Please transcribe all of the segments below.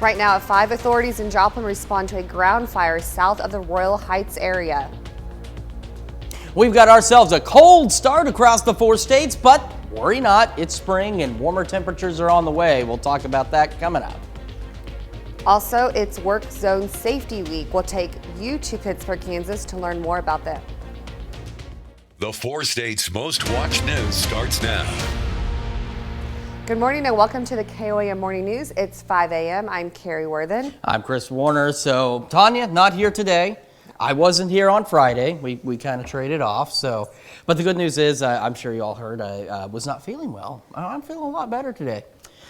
Right now at 5, authorities in Joplin respond to a ground fire south of the Royal Heights area. We've got ourselves a cold start across the 4 states, but worry not, it's spring and warmer temperatures are on the way. We'll talk about that coming up. Also, it's Work Zone Safety Week. We'll take you to Pittsburgh, Kansas to learn more about that. The 4 states' most watched news starts now. Good morning and welcome to the KOAM Morning News. It's 5 a.m. I'm Carrie Worthen. I'm Chris Warner. So Tanya, not here today. I wasn't here on Friday. We kind of traded off. But the good news is, I'm sure you all heard, I was not feeling well. I'm feeling a lot better today,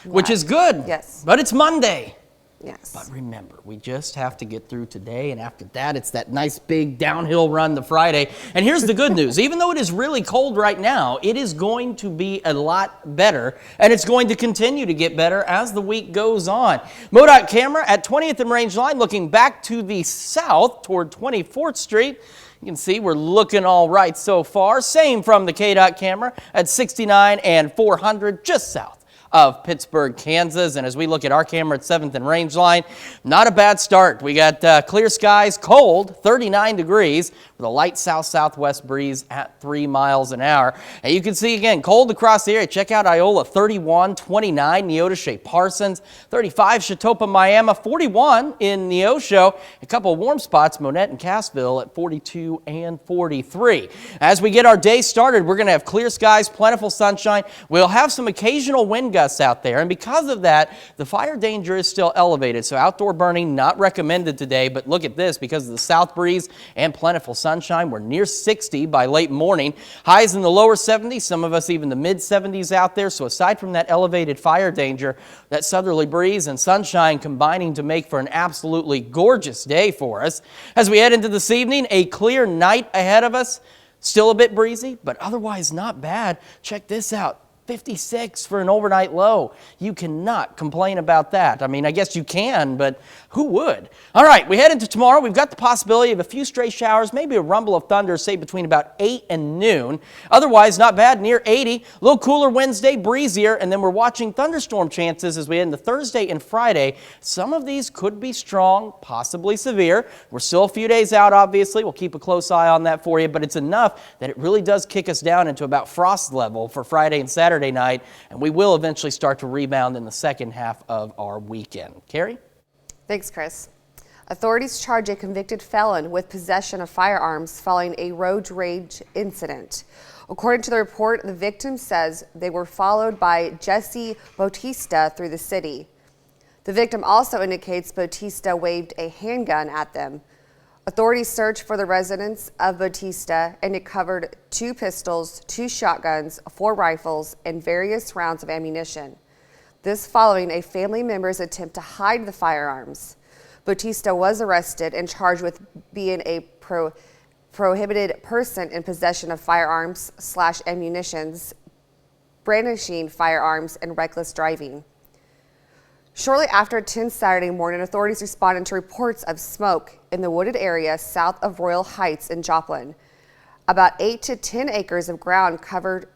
which is good. Yes. But it's Monday. Yes. But remember, we just have to get through today, and after that, it's that nice big downhill run to Friday. And here's the good news. Even though it is really cold right now, it is going to be a lot better, and it's going to continue to get better as the week goes on. MoDOT camera at 20th and Range Line looking back to the south toward 24th Street. You can see we're looking all right so far. Same from the KDOT camera at 69 and 400 just south of Pittsburgh, Kansas. And as we look at our camera at 7th and Range Line, not a bad start. We got clear skies, cold, 39 degrees with a light south-southwest breeze at 3 miles an hour. And you can see again, cold across the area. Check out Iola, 31, 29, Neodesha, Parsons, 35, Chatopa, Miami, 41 in Neosho. A couple of warm spots, Monette and Cassville at 42 and 43. As we get our day started, we're going to have clear skies, plentiful sunshine. We'll have some occasional wind gusts out there, and because of that, the fire danger is still elevated. So outdoor burning not recommended today, but look at this, because of the south breeze and plentiful sunshine, we're near 60 by late morning. Highs in the lower 70s, some of us even the mid 70s out there. So aside from that elevated fire danger, that southerly breeze and sunshine combining to make for an absolutely gorgeous day for us. As we head into this evening, a clear night ahead of us. Still a bit breezy, but otherwise not bad. Check this out. 56 for an overnight low. You cannot complain about that. I mean, I guess you can, but who would? All right, we head into tomorrow. We've got the possibility of a few stray showers, maybe a rumble of thunder, say between about 8 and noon. Otherwise, not bad, near 80. A little cooler Wednesday, breezier, and then we're watching thunderstorm chances as we head into Thursday and Friday. Some of these could be strong, possibly severe. We're still a few days out, obviously. We'll keep a close eye on that for you, but it's enough that it really does kick us down into about frost level for Friday and Saturday night, and we will eventually start to rebound in the second half of our weekend. Carrie? Thanks, Chris. Authorities charge a convicted felon with possession of firearms following a road rage incident. According to the report, the victim says they were followed by Jesse Bautista through the city. The victim also indicates Bautista waved a handgun at them. Authorities searched for the residence of Bautista, and it covered 2 pistols, 2 shotguns, 4 rifles, and various rounds of ammunition. This following a family member's attempt to hide the firearms. Bautista was arrested and charged with being a prohibited person in possession of firearms / ammunitions, brandishing firearms, and reckless driving. Shortly after 10 Saturday morning, authorities responded to reports of smoke in the wooded area south of Royal Heights in Joplin. About 8 to 10 acres of ground covered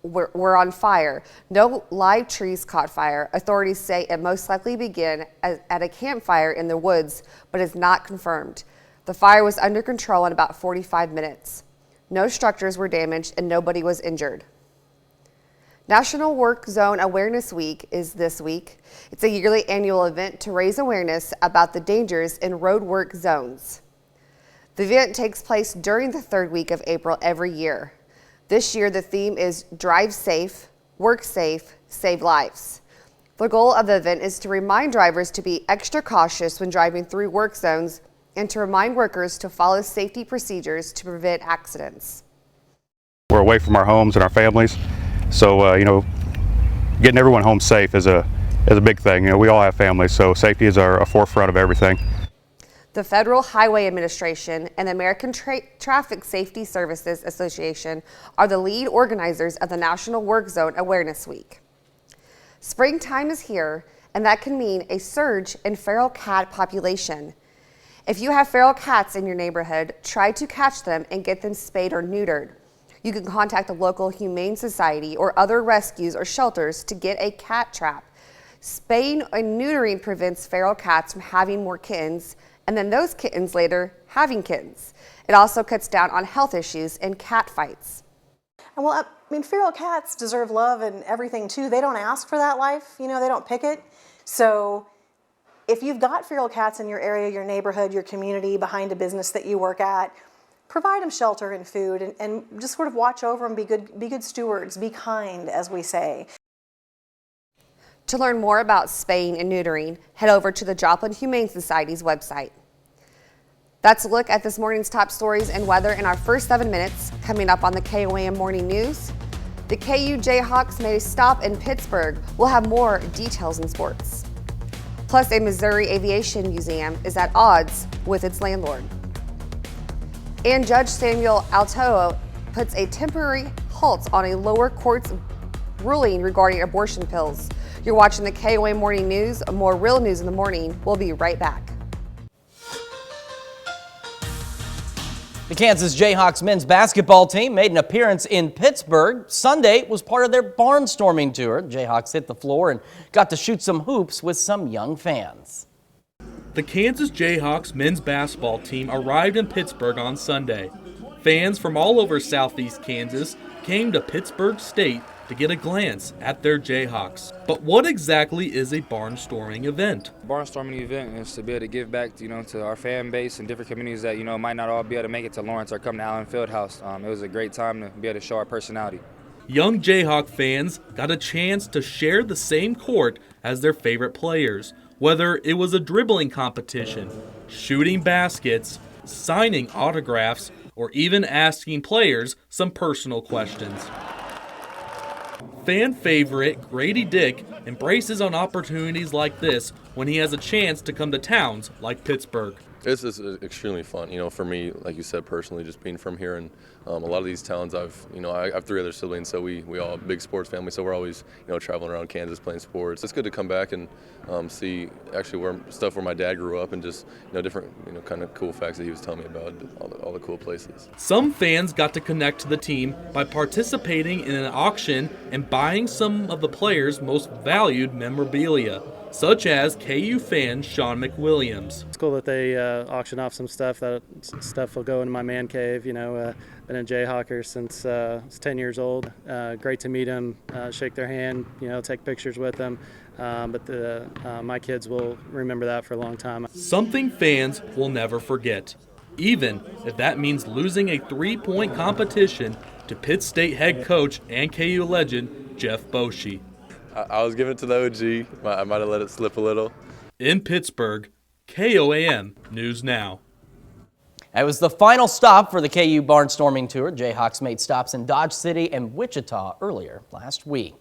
were on fire. No live trees caught fire. Authorities say it most likely began at a campfire in the woods, but is not confirmed. The fire was under control in about 45 minutes. No structures were damaged and nobody was injured. National Work Zone Awareness Week is this week. It's a yearly annual event to raise awareness about the dangers in road work zones. The event takes place during the 3rd week of April every year. This year, the theme is Drive Safe, Work Safe, Save Lives. The goal of the event is to remind drivers to be extra cautious when driving through work zones and to remind workers to follow safety procedures to prevent accidents. We're away from our homes and our families. So, getting everyone home safe is a big thing. We all have families, so safety is our forefront of everything. The Federal Highway Administration and the American Traffic Safety Services Association are the lead organizers of the National Work Zone Awareness Week. Springtime is here, and that can mean a surge in feral cat population. If you have feral cats in your neighborhood, try to catch them and get them spayed or neutered. You can contact the local Humane Society or other rescues or shelters to get a cat trap. Spaying and neutering prevents feral cats from having more kittens, and then those kittens later having kittens. It also cuts down on health issues and cat fights. And well, I mean, feral cats deserve love and everything too. They don't ask for that life, they don't pick it. So if you've got feral cats in your area, your neighborhood, your community, behind a business that you work at, provide them shelter and food, and just sort of watch over them, be good stewards, be kind, as we say. To learn more about spaying and neutering, head over to the Joplin Humane Society's website. That's a look at this morning's top stories and weather in our first 7 minutes. Coming up on the KOAM Morning News, the KU Jayhawks made a stop in Pittsburgh. We'll have more details in sports. Plus, a Missouri Aviation Museum is at odds with its landlord. And Judge Samuel Alto puts a temporary halt on a lower court's ruling regarding abortion pills. You're watching the KOAM Morning News. More real news in the morning. We'll be right back. The Kansas Jayhawks men's basketball team made an appearance in Pittsburgh. Sunday was part of their barnstorming tour. The Jayhawks hit the floor and got to shoot some hoops with some young fans. The Kansas Jayhawks men's basketball team arrived in Pittsburgh on Sunday. Fans from all over southeast Kansas came to Pittsburgh State to get a glance at their Jayhawks. But what exactly is a barnstorming event? Barnstorming event is to be able to give back, to our fan base and different communities that, might not all be able to make it to Lawrence or come to Allen Fieldhouse. It was a great time to be able to show our personality. Young Jayhawk fans got a chance to share the same court as their favorite players, whether it was a dribbling competition, shooting baskets, signing autographs, or even asking players some personal questions. Fan favorite Grady Dick embraces on opportunities like this when he has a chance to come to towns like Pittsburgh. This is extremely fun, for me, like you said, personally, just being from here, and a lot of these towns I have 3 other siblings, so we all big sports family, so we're always, traveling around Kansas playing sports. It's good to come back and see actually where my dad grew up and just, different, kind of cool facts that he was telling me about, all the cool places. Some fans got to connect to the team by participating in an auction and buying some of the players' most valued memorabilia, such as KU fan Sean McWilliams. It's cool that they auction off some stuff. That stuff will go into my man cave. Been a Jayhawker since I was 10 years old. Great to meet them, shake their hand, take pictures with them. But my kids will remember that for a long time. Something fans will never forget, even if that means losing a 3-point competition to Pitt State head coach and KU legend Jeff Boschee. I was giving it to the OG. I might have let it slip a little. In Pittsburgh, KOAM News Now. It was the final stop for the KU barnstorming tour. Jayhawks made stops in Dodge City and Wichita earlier last week.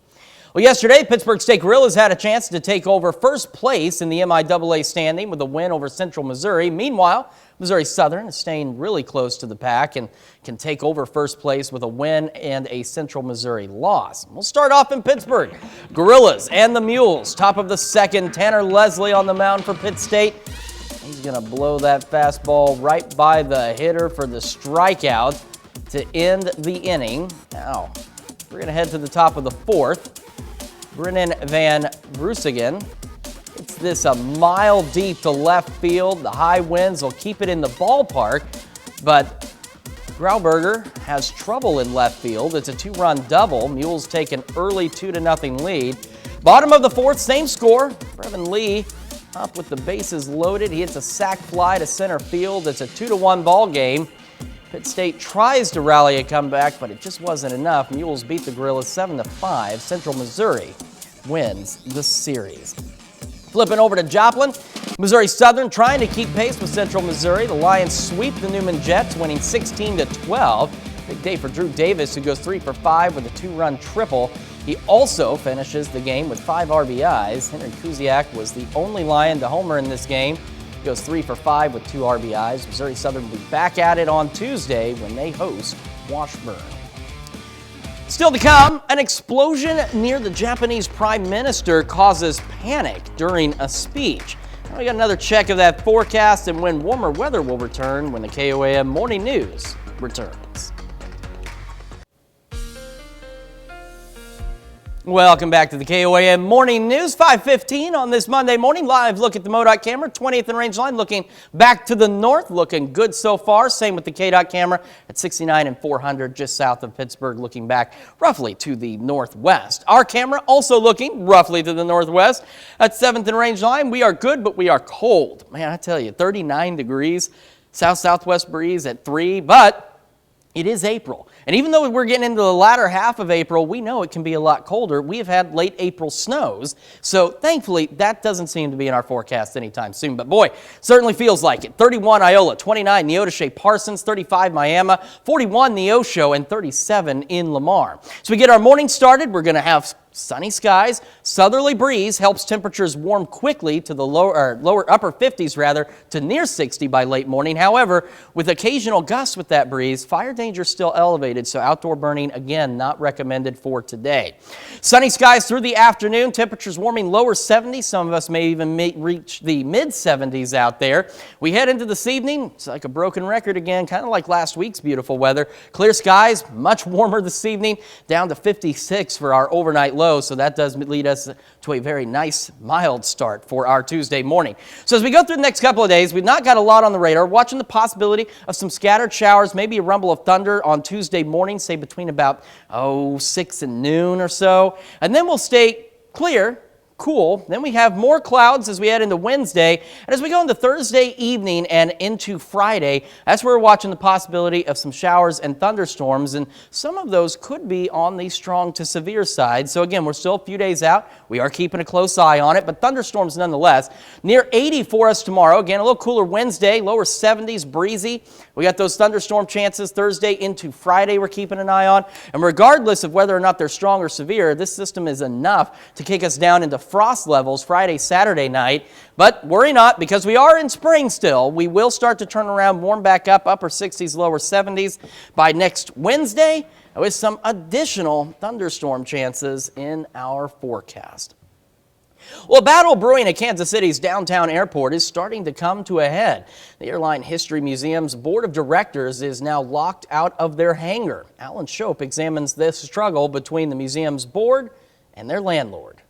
Well, yesterday, Pittsburgh State Gorillas had a chance to take over first place in the MIAA standing with a win over Central Missouri. Meanwhile, Missouri Southern is staying really close to the pack and can take over first place with a win and a Central Missouri loss. We'll start off in Pittsburgh. Gorillas and the Mules, top of the second. Tanner Leslie on the mound for Pitt State. He's going to blow that fastball right by the hitter for the strikeout to end the inning. Now, we're going to head to the top of the fourth. Brennan Van Brusigen hits this a mile deep to left field. The high winds will keep it in the ballpark, but Grauberger has trouble in left field. It's a 2-run double. Mules take an early 2-0 lead. Bottom of the fourth, same score. Brevin Lee up with the bases loaded. He hits a sac fly to center field. It's a 2-1 ball game. Pitt State tries to rally a comeback, but it just wasn't enough. Mules beat the Gorillas 7-5. Central Missouri wins the series. Flipping over to Joplin, Missouri Southern trying to keep pace with Central Missouri. The Lions sweep the Newman Jets, winning 16-12. Big day for Drew Davis, who goes 3 for 5 with a 2-run triple. He also finishes the game with 5 RBIs. Henry Kuziak was the only Lion to homer in this game. He goes 3 for 5 with 2 RBIs. Missouri Southern will be back at it on Tuesday when they host Washburn. Still to come, an explosion near the Japanese Prime Minister causes panic during a speech. Now we got another check of that forecast and when warmer weather will return when the KOAM Morning News returns. Welcome back to the KOAM Morning News, 5:15 on this Monday morning. Live look at the MoDOT camera, 20th and Range Line, looking back to the north, looking good so far. Same with the KDOT camera at 69 and 400 just south of Pittsburgh, looking back roughly to the northwest. Our camera also looking roughly to the northwest at 7th and Range Line. We are good, but we are cold. Man, I tell you, 39 degrees, south-southwest breeze at 3, but it is April, and even though we're getting into the latter half of April, we know it can be a lot colder. We have had late April snows, so thankfully that doesn't seem to be in our forecast anytime soon. But boy, certainly feels like it. 31 Iola, 29 Neodesha Parsons, 35 Miami, 41 Neosho, and 37 in Lamar. So we get our morning started. We're going to have sunny skies. Southerly breeze helps temperatures warm quickly to the upper 50s rather to near 60 by late morning. However, with occasional gusts with that breeze, fire danger still elevated, so outdoor burning again not recommended for today. Sunny skies through the afternoon. Temperatures warming lower 70s. Some of us may even reach the mid 70s out there. We head into this evening. It's like a broken record again, kind of like last week's beautiful weather. Clear skies, much warmer this evening, down to 56 for our overnight low, so that does lead us to a very nice mild start for our Tuesday morning. So as we go through the next couple of days, we've not got a lot on the radar. Watching the possibility of some scattered showers, maybe a rumble of thunder on Tuesday morning, say between about 6 and noon or so, and then we'll stay clear, cool. Then we have more clouds as we head into Wednesday, and as we go into Thursday evening and into Friday, that's where we're watching the possibility of some showers and thunderstorms, and some of those could be on the strong to severe side. So again, we're still a few days out. We are keeping a close eye on it, but thunderstorms nonetheless. Near 80 for us tomorrow. Again, a little cooler Wednesday, lower 70s, breezy. We got those thunderstorm chances Thursday into Friday we're keeping an eye on, and regardless of whether or not they're strong or severe, this system is enough to kick us down into frost levels Friday, Saturday night. But worry not, because we are in spring still. We will start to turn around, warm back up, upper 60s, lower 70s by next Wednesday, with some additional thunderstorm chances in our forecast. Well, a battle brewing at Kansas City's downtown airport is starting to come to a head. The Airline History Museum's board of directors is now locked out of their hangar. Alan Shope examines this struggle between the museum's board and their landlord.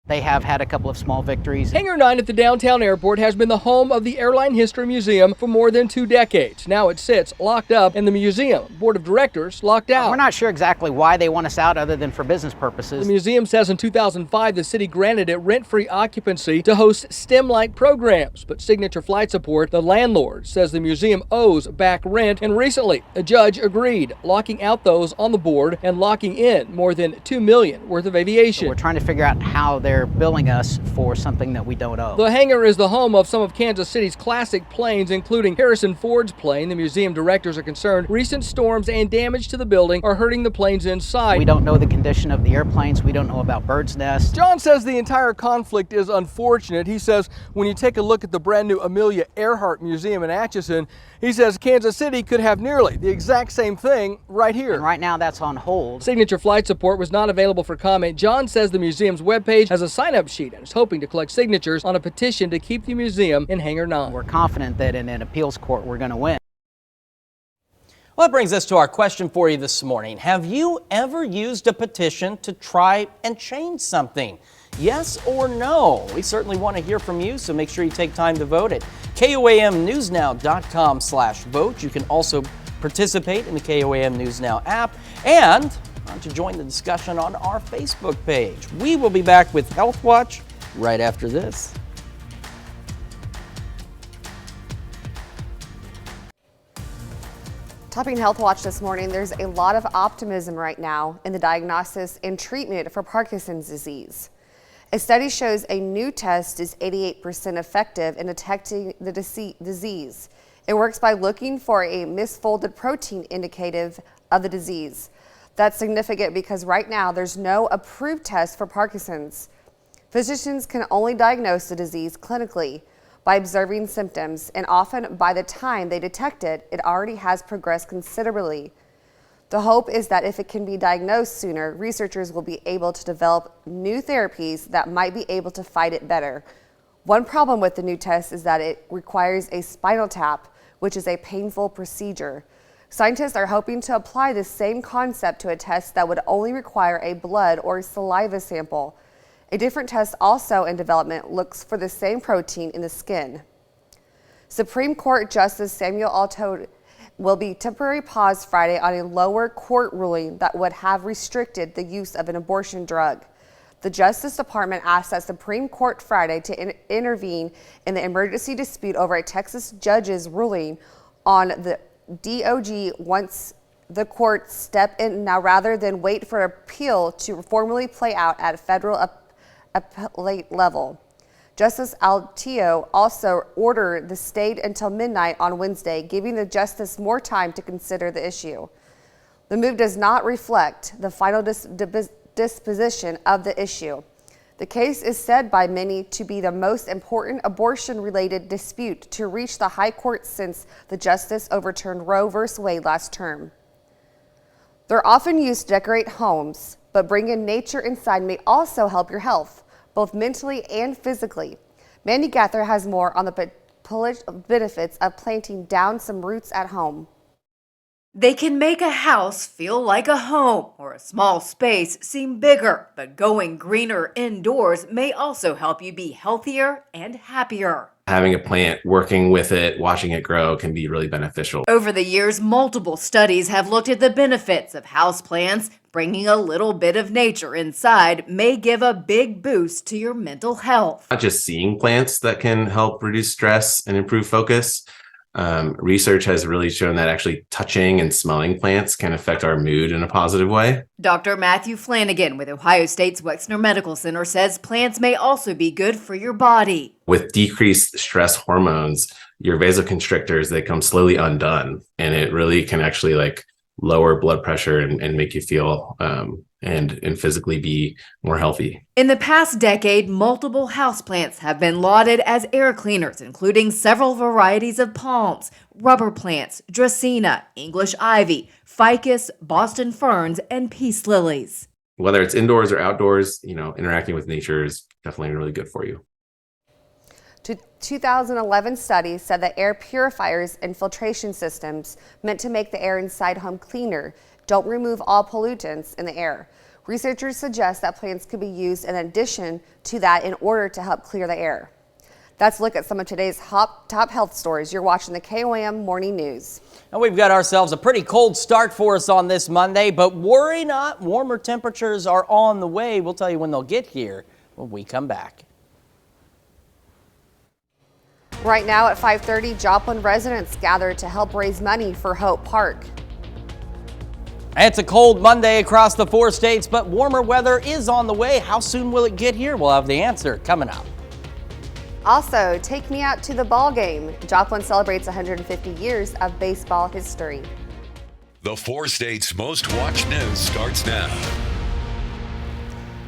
They have had a couple of small victories. Hangar 9 at the downtown airport has been the home of the Airline History Museum for more than 2 decades. Now it sits locked up and the museum board of directors locked out. We're not sure exactly why they want us out other than for business purposes. The museum says in 2005 the city granted it rent-free occupancy to host STEM-like programs, but Signature Flight Support, the landlord, says the museum owes back rent, and recently a judge agreed, locking out those on the board and locking in more than $2 million worth of aviation. So we're trying to figure out how they're billing us for something that we don't owe. The hangar is the home of some of Kansas City's classic planes, including Harrison Ford's plane. The museum directors are concerned recent storms and damage to the building are hurting the planes inside. We don't know the condition of the airplanes. We don't know about birds' nests. John says the entire conflict is unfortunate. He says when you take a look at the brand new Amelia Earhart Museum in Atchison, he says Kansas City could have nearly the exact same thing right here. And right now that's on hold. Signature Flight Support was not available for comment. John says the museum's webpage has a sign-up sheet and is hoping to collect signatures on a petition to keep the museum in Hangar 9. We're confident that in an appeals court we're going to win. Well, that brings us to our question for you this morning. Have you ever used a petition to try and change something? Yes or no? We certainly want to hear from you, so make sure you take time to vote at KOAMnewsnow.com/vote. You can also participate in the KOAM News Now app, and why don't you join the discussion on our Facebook page. We will be back with Health Watch right after this. Topping Health Watch this morning, there's a lot of optimism right now in the diagnosis and treatment for Parkinson's disease. A study shows a new test is 88% effective in detecting the disease. It works by looking for a misfolded protein indicative of the disease. That's significant because right now there's no approved test for Parkinson's. Physicians can only diagnose the disease clinically by observing symptoms, and often by the time they detect it, it already has progressed considerably. The hope is that if it can be diagnosed sooner, researchers will be able to develop new therapies that might be able to fight it better. One problem with the new test is that it requires a spinal tap, which is a painful procedure. Scientists are hoping to apply this same concept to a test that would only require a blood or saliva sample. A different test also in development looks for the same protein in the skin. Supreme Court Justice Samuel Alito will be temporarily paused Friday on a lower court ruling that would have restricted the use of an abortion drug. The Justice Department asked that Supreme Court Friday to intervene in the emergency dispute over a Texas judge's ruling on the DOJ once the court step in now rather than wait for an appeal to formally play out at a federal appellate level. Justice Alito also ordered the stay until midnight on Wednesday, giving the justice more time to consider the issue. The move does not reflect the final disposition of the issue. The case is said by many to be the most important abortion-related dispute to reach the high court since the justice overturned Roe v. Wade last term. They're often used to decorate homes, but bringing nature inside may also help your health, both mentally and physically. Mandy Gaither has more on the benefits of planting down some roots at home. They can make a house feel like a home or a small space seem bigger, but going greener indoors may also help you be healthier and happier. Having a plant, working with it, watching it grow can be really beneficial. Over the years, multiple studies have looked at the benefits of houseplants. Bringing a little bit of nature inside may give a big boost to your mental health. Not just seeing plants that can help reduce stress and improve focus. Research has really shown that actually touching and smelling plants can affect our mood in a positive way. Dr. Matthew Flanagan with Ohio State's Wexner Medical Center says plants may also be good for your body. With decreased stress hormones, your vasoconstrictors, they come slowly undone, and it really can actually lower blood pressure and make you feel and physically be more healthy. In the past decade, multiple houseplants have been lauded as air cleaners, including several varieties of palms, rubber plants, dracaena, English ivy, ficus, Boston ferns, and peace lilies. Whether it's indoors or outdoors, interacting with nature is definitely really good for you. 2011 study said that air purifiers and filtration systems meant to make the air inside home cleaner don't remove all pollutants in the air. Researchers suggest that plants could be used in addition to that in order to help clear the air. That's a look at some of today's top health stories. You're watching the KOAM Morning News. And we've got ourselves a pretty cold start for us on this Monday, but worry not, warmer temperatures are on the way. We'll tell you when they'll get here when we come back. Right now at 5:30, Joplin residents gathered to help raise money for Hope Park. It's a cold Monday across the 4 states, but warmer weather is on the way. How soon will it get here? We'll have the answer coming up. Also, take me out to the ball game. Joplin celebrates 150 years of baseball history. The 4 states' most watched news starts now.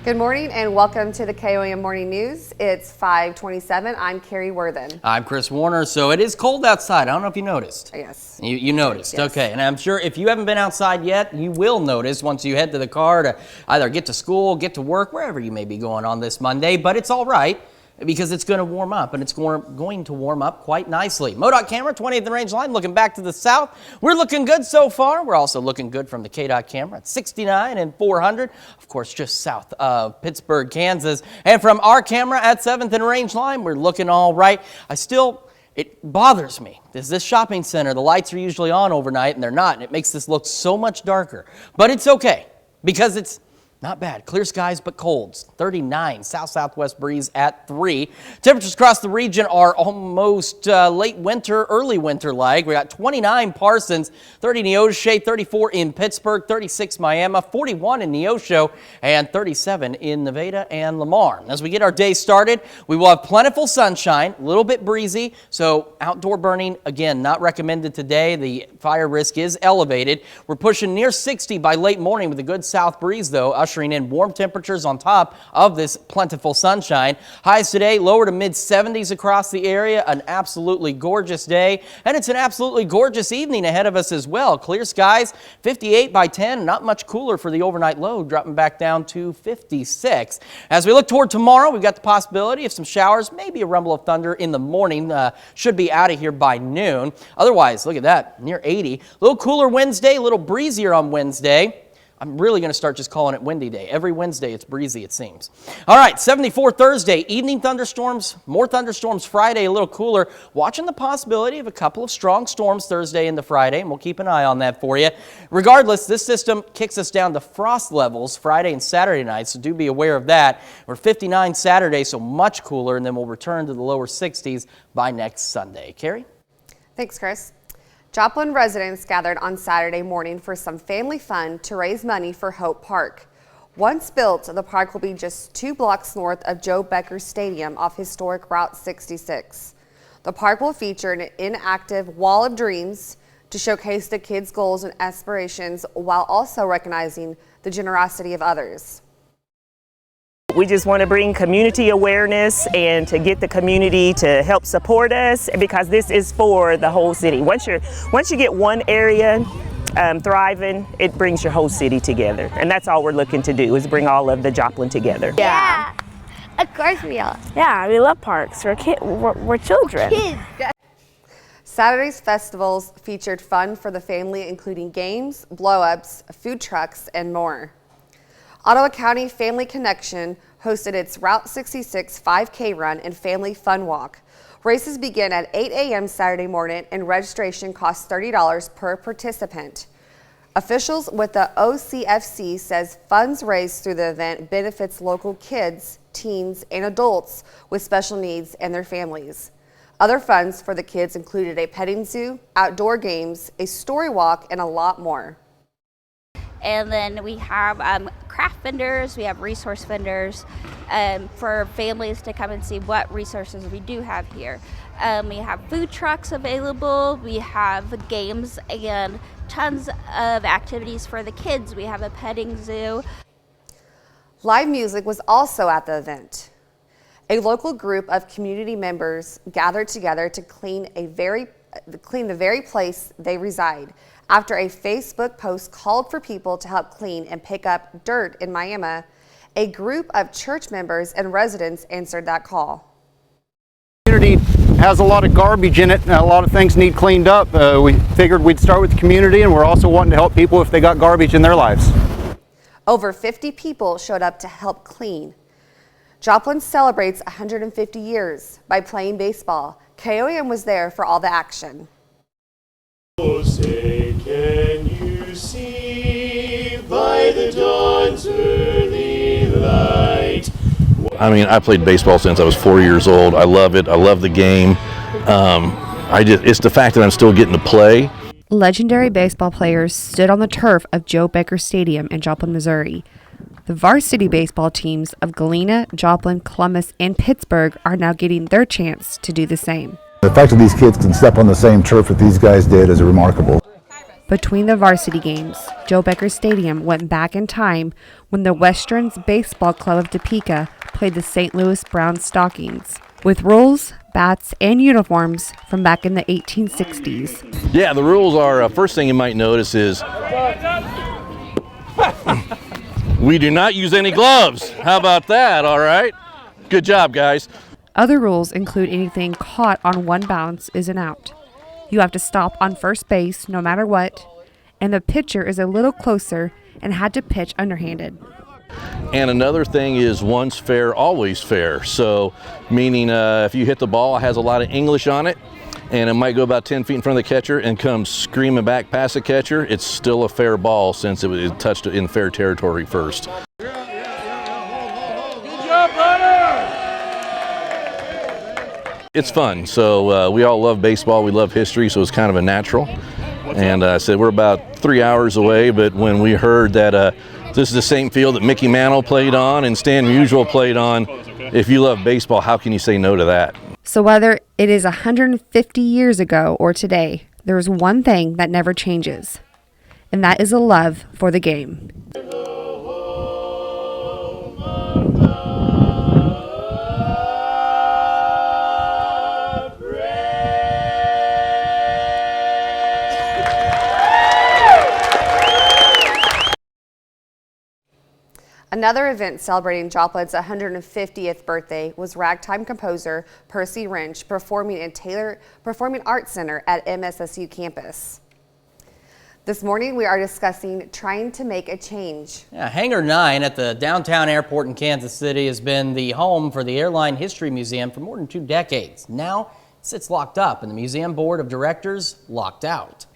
Good morning and welcome to the KOAM Morning News. It's 5:27. I'm Carrie Worthen. I'm Chris Warner. So it is cold outside. I don't know if you noticed. Yes. You noticed. Yes. Okay. And I'm sure if you haven't been outside yet, you will notice once you head to the car to either get to school, get to work, wherever you may be going on this Monday. But it's all right, because it's going to warm up, and it's going to warm up quite nicely. MoDOT camera, 20th and range line, looking back to the south. We're looking good so far. We're also looking good from the KDOT camera at 69 and 400, of course, just south of Pittsburgh, Kansas. And from our camera at 7th and range line, we're looking all right. It bothers me. This shopping center, the lights are usually on overnight, and they're not, and it makes this look so much darker. But it's okay, because it's not bad. Clear skies, but colds. 39 south-southwest breeze at 3. Temperatures across the region are almost late winter, early winter-like. We got 29 Parsons, 30 Neosho, 34 in Pittsburgh, 36 Miami, 41 in Neosho, and 37 in Nevada and Lamar. As we get our day started, we will have plentiful sunshine, a little bit breezy, so outdoor burning, again, not recommended today. The fire risk is elevated. We're pushing near 60 by late morning with a good south breeze, though, ushering in warm temperatures on top of this plentiful sunshine. Highs today lower to mid 70s across the area. An absolutely gorgeous day, and it's an absolutely gorgeous evening ahead of us as well. Clear skies, 58 by 10, not much cooler for the overnight low, dropping back down to 56. As we look toward tomorrow, we've got the possibility of some showers, maybe a rumble of thunder in the morning. Should be out of here by noon. Otherwise, look at that, near 80. A little cooler Wednesday, a little breezier on Wednesday. I'm really going to start just calling it windy day. Every Wednesday it's breezy, it seems. All right, 74 Thursday, evening thunderstorms, more thunderstorms Friday, a little cooler. Watching the possibility of a couple of strong storms Thursday into Friday, and we'll keep an eye on that for you. Regardless, this system kicks us down to frost levels Friday and Saturday nights, so do be aware of that. We're 59 Saturday, so much cooler, and then we'll return to the lower 60s by next Sunday. Carrie? Thanks, Chris. Joplin residents gathered on Saturday morning for some family fun to raise money for Hope Park. Once built, the park will be just 2 blocks north of Joe Becker Stadium off historic Route 66. The park will feature an interactive Wall of Dreams to showcase the kids' goals and aspirations while also recognizing the generosity of others. We just want to bring community awareness and to get the community to help support us, because this is for the whole city. Once you get one area thriving, it brings your whole city together. And that's all we're looking to do, is bring all of the Joplin together. Yeah, of course we are. Yeah, we love parks. We're children. Kids. Saturday's festivals featured fun for the family, including games, blow-ups, food trucks, and more. Ottawa County Family Connection hosted its Route 66 5K run and family fun walk. Races begin at 8 a.m. Saturday morning, and registration costs $30 per participant. Officials with the OCFC says funds raised through the event benefits local kids, teens, and adults with special needs and their families. Other funds for the kids included a petting zoo, outdoor games, a story walk, and a lot more. And then we have craft vendors, we have resource vendors for families to come and see what resources we do have here. We have food trucks available, we have games and tons of activities for the kids. We have a petting zoo. Live music was also at the event. A local group of community members gathered together to clean the very place they reside, after a Facebook post called for people to help clean and pick up dirt in Miami. A group of church members and residents answered that call. The community has a lot of garbage in it, and a lot of things need cleaned up. We figured we'd start with the community, and we're also wanting to help people if they got garbage in their lives. Over 50 people showed up to help clean. Joplin celebrates 150 years by playing baseball. KOAM was there for all the action. Oh, say, can you see by the dawn's early light? I mean, I played baseball since I was 4 years old. I love it. I love the game. It's the fact that I'm still getting to play. Legendary baseball players stood on the turf of Joe Becker Stadium in Joplin, Missouri. The varsity baseball teams of Galena, Joplin, Columbus, and Pittsburgh are now getting their chance to do the same. The fact that these kids can step on the same turf that these guys did is remarkable. Between the varsity games, Joe Becker Stadium went back in time when the Westerns Baseball Club of Topeka played the St. Louis Brown Stockings, with rules, bats, and uniforms from back in the 1860s. Yeah, the rules are, first thing you might notice is we do not use any gloves. How about that, all right? Good job, guys. Other rules include anything caught on one bounce is an out. You have to stop on first base no matter what, and the pitcher is a little closer and had to pitch underhanded. And another thing is once fair, always fair. So meaning if you hit the ball, it has a lot of English on it, and it might go about 10 feet in front of the catcher and come screaming back past the catcher, it's still a fair ball since it was touched in fair territory first. Good job, buddy! It's fun. So we all love baseball. We love history, so it's kind of a natural. And I said we're about 3 hours away, but when we heard that this is the same field that Mickey Mantle played on and Stan Musial played on, if you love baseball, how can you say no to that? So whether it is 150 years ago or today, there is one thing that never changes, and that is a love for the game. Another event celebrating Joplin's 150th birthday was ragtime composer Percy Wrench performing in Taylor Performing Arts Center at MSSU campus. This morning we are discussing trying to make a change. Yeah, Hangar 9 at the downtown airport in Kansas City has been the home for the Airline History Museum for more than 2 decades. Now it sits locked up and the museum board of directors locked out.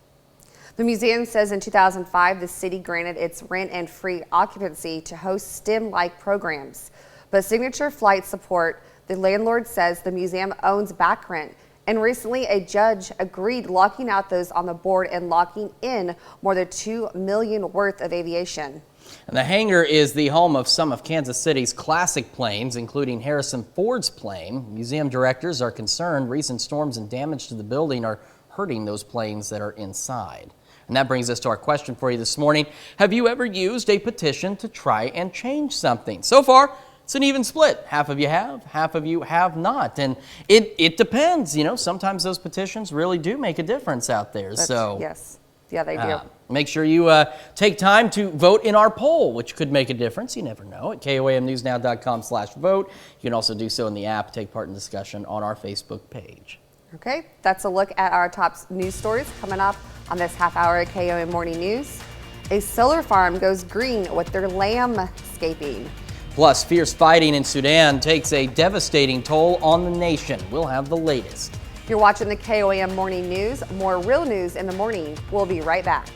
The museum says in 2005 the city granted its rent and free occupancy to host STEM-like programs. But Signature Flight Support, the landlord, says the museum owns back rent. And recently, a judge agreed locking out those on the board and locking in more than $2 million worth of aviation. And the hangar is the home of some of Kansas City's classic planes, including Harrison Ford's plane. Museum directors are concerned recent storms and damage to the building are hurting those planes that are inside. And that brings us to our question for you this morning. Have you ever used a petition to try and change something? So far, it's an even split. Half of you have, half of you have not. And it depends. You know, sometimes those petitions really do make a difference out there. Yes. Yeah, they do. Make sure you take time to vote in our poll, which could make a difference. You never know. At KOAMnewsnow.com/vote. You can also do so in the app, take part in discussion on our Facebook page. Okay, that's a look at our top news stories coming up on this half hour at KOAM Morning News. A solar farm goes green with their landscaping. Plus, fierce fighting in Sudan takes a devastating toll on the nation. We'll have the latest. You're watching the KOAM Morning News. More real news in the morning. We'll be right back.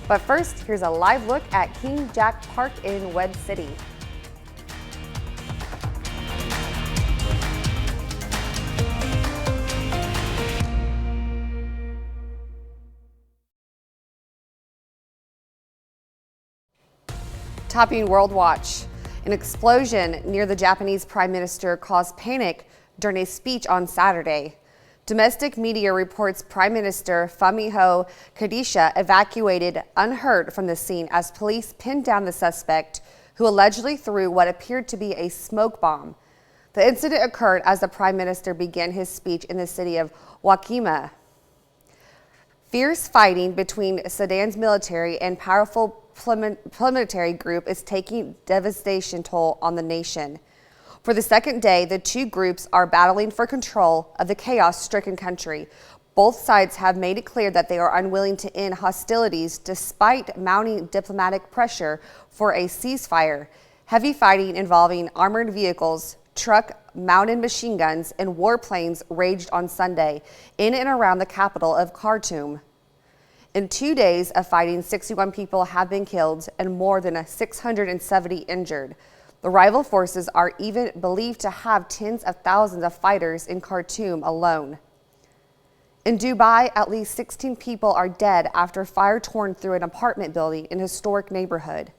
But first, here's a live look at King Jack Park in Wed City. Topping World Watch. An explosion near the Japanese Prime Minister caused panic during a speech on Saturday. Domestic media reports Prime Minister Fumio Kishida evacuated unhurt from the scene as police pinned down the suspect who allegedly threw what appeared to be a smoke bomb. The incident occurred as the Prime Minister began his speech in the city of Wakima. Fierce fighting between Sudan's military and powerful paramilitary group is taking devastation toll on the nation. For the second day, the two groups are battling for control of the chaos-stricken country. Both sides have made it clear that they are unwilling to end hostilities despite mounting diplomatic pressure for a ceasefire. Heavy fighting involving armored vehicles, truck-mounted machine guns, and warplanes raged on Sunday in and around the capital of Khartoum. In 2 days of fighting, 61 people have been killed and more than 670 injured. The rival forces are even believed to have tens of thousands of fighters in Khartoum alone. In Dubai, at least 16 people are dead after fire torn through an apartment building in a historic neighborhood.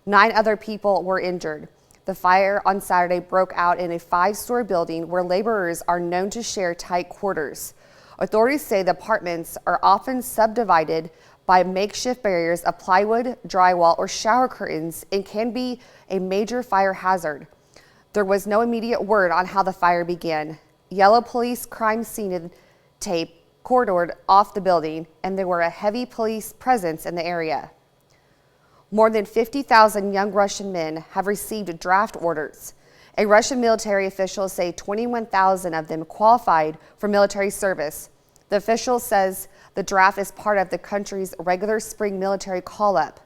9 other people were injured. The fire on Saturday broke out in a 5-story building where laborers are known to share tight quarters. Authorities say the apartments are often subdivided by makeshift barriers of plywood, drywall, or shower curtains and can be a major fire hazard. There was no immediate word on how the fire began. Yellow police crime scene tape cordored off the building, and there were a heavy police presence in the area. More than 50,000 young Russian men have received draft orders. A Russian military official say 21,000 of them qualified for military service. The official says the draft is part of the country's regular spring military call-up.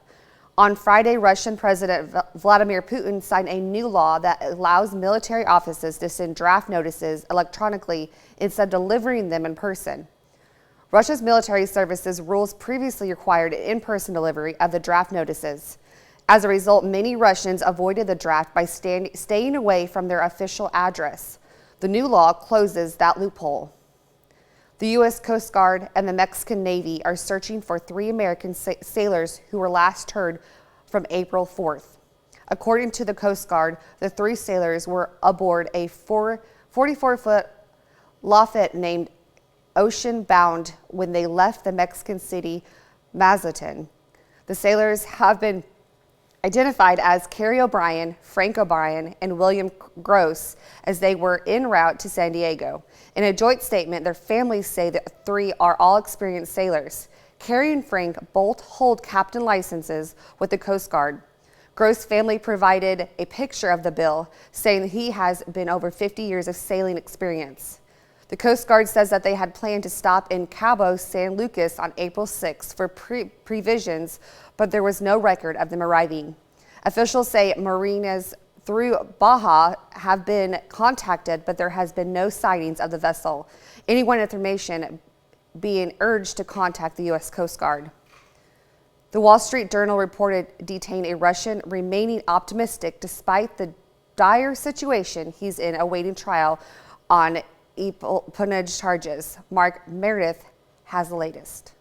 On Friday, Russian President Vladimir Putin signed a new law that allows military offices to send draft notices electronically instead of delivering them in person. Russia's military services rules previously required in-person delivery of the draft notices. As a result, many Russians avoided the draft by staying away from their official address. The new law closes that loophole. The U.S. Coast Guard and the Mexican Navy are searching for 3 American sailors who were last heard from April 4th. According to the Coast Guard, the 3 sailors were aboard a 44-foot Lafayette named Ocean Bound when they left the Mexican city Mazatlan. The sailors have been identified as Kerry O'Brien, Frank O'Brien, and William Gross as they were en route to San Diego. In a joint statement, their families say the 3 are all experienced sailors. Kerry and Frank both hold captain licenses with the Coast Guard. Gross' family provided a picture of the bill, saying that he has been over 50 years of sailing experience. The Coast Guard says that they had planned to stop in Cabo San Lucas on April 6th for provisions, but there was no record of them arriving. Officials say marinas through Baja have been contacted, but there has been no sightings of the vessel. Anyone information being urged to contact the U.S. Coast Guard. The Wall Street Journal reported detained a Russian remaining optimistic despite the dire situation he's in awaiting trial on espionage charges. Mark Meredith has the latest.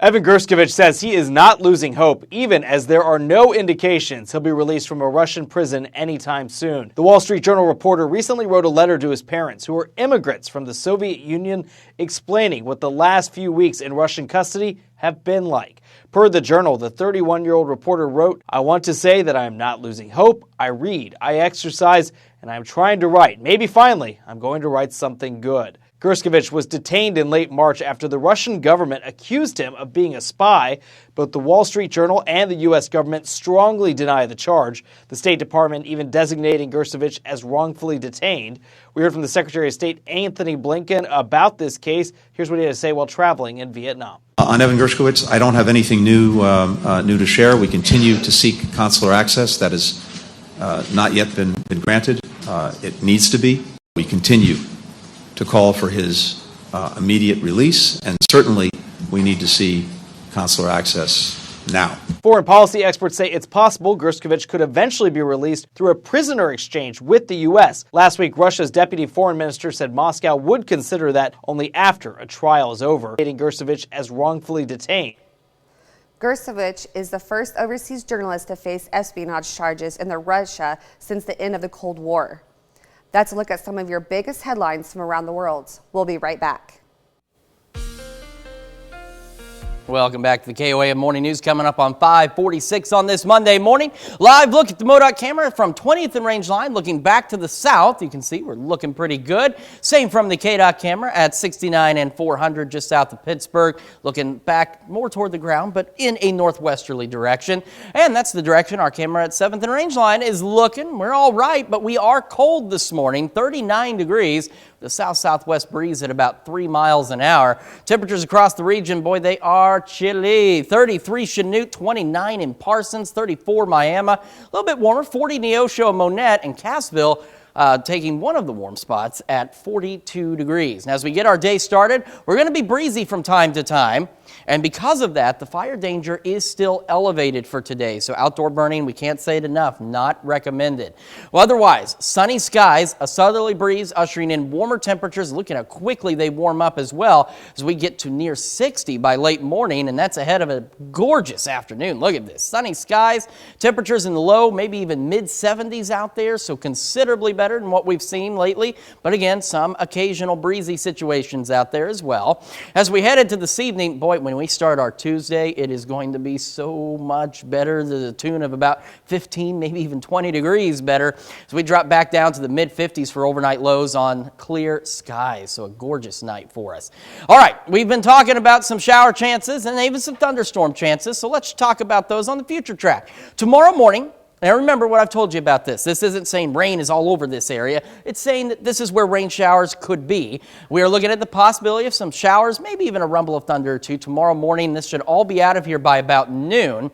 Evan Gershkovich says he is not losing hope, even as there are no indications he'll be released from a Russian prison anytime soon. The Wall Street Journal reporter recently wrote a letter to his parents, who are immigrants from the Soviet Union, explaining what the last few weeks in Russian custody have been like. Per the Journal, the 31-year-old reporter wrote, "I want to say that I am not losing hope. I read, I exercise, and I am trying to write. Maybe finally, I'm going to write something good." Gershkovich was detained in late March after the Russian government accused him of being a spy. Both the Wall Street Journal and the U.S. government strongly deny the charge, the State Department even designating Gershkovich as wrongfully detained. We heard from the Secretary of State Antony Blinken about this case. Here's what he had to say while traveling in Vietnam. On Evan Gershkovich, I don't have anything new to share. We continue to seek consular access. That has not yet been granted. It needs to be. We continue to call for his immediate release, and certainly we need to see consular access now. Foreign policy experts say it's possible Gershkovich could eventually be released through a prisoner exchange with the U.S. Last week, Russia's deputy foreign minister said Moscow would consider that only after a trial is over, stating Gershkovich as wrongfully detained. Gershkovich is the first overseas journalist to face espionage charges in Russia since the end of the Cold War. That's a look at some of your biggest headlines from around the world. We'll be right back. Welcome back to the KOAM Morning News, coming up on 5:46 on this Monday morning. Live look at the MoDOT camera from 20th and Rangeline, looking back to the south. You can see we're looking pretty good. Same from the KDOT camera at 69 and 400 just south of Pittsburgh, looking back more toward the ground, but in a northwesterly direction. And that's the direction our camera at 7th and Rangeline is looking. We're all right, but we are cold this morning, 39 degrees. The south-southwest breeze at about 3 miles an hour. Temperatures across the region, boy, they are chilly. 33 Chanute, 29 in Parsons, 34 Miami, a little bit warmer, 40 Neosho, Monette, and Cassville taking one of the warm spots at 42 degrees. Now, as we get our day started, we're going to be breezy from time to time. And because of that, the fire danger is still elevated for today. So outdoor burning, we can't say it enough, not recommended. Well, otherwise, sunny skies, a southerly breeze ushering in warmer temperatures. Looking at how quickly they warm up as well as we get to near 60 by late morning, and that's ahead of a gorgeous afternoon. Look at this, sunny skies, temperatures in the low, maybe even mid-70s out there, so considerably better than what we've seen lately. But again, some occasional breezy situations out there as well. As we head into this evening, boy, when we start our Tuesday, it is going to be so much better, to the tune of about 15, maybe even 20 degrees better, as we drop back down to the mid-50s for overnight lows on clear skies. So a gorgeous night for us. All right, we've been talking about some shower chances and even some thunderstorm chances, so let's talk about those on the future track. Tomorrow morning, now remember what I've told you about this. This isn't saying rain is all over this area. It's saying that this is where rain showers could be. We are looking at the possibility of some showers, maybe even a rumble of thunder or two tomorrow morning. This should all be out of here by about noon,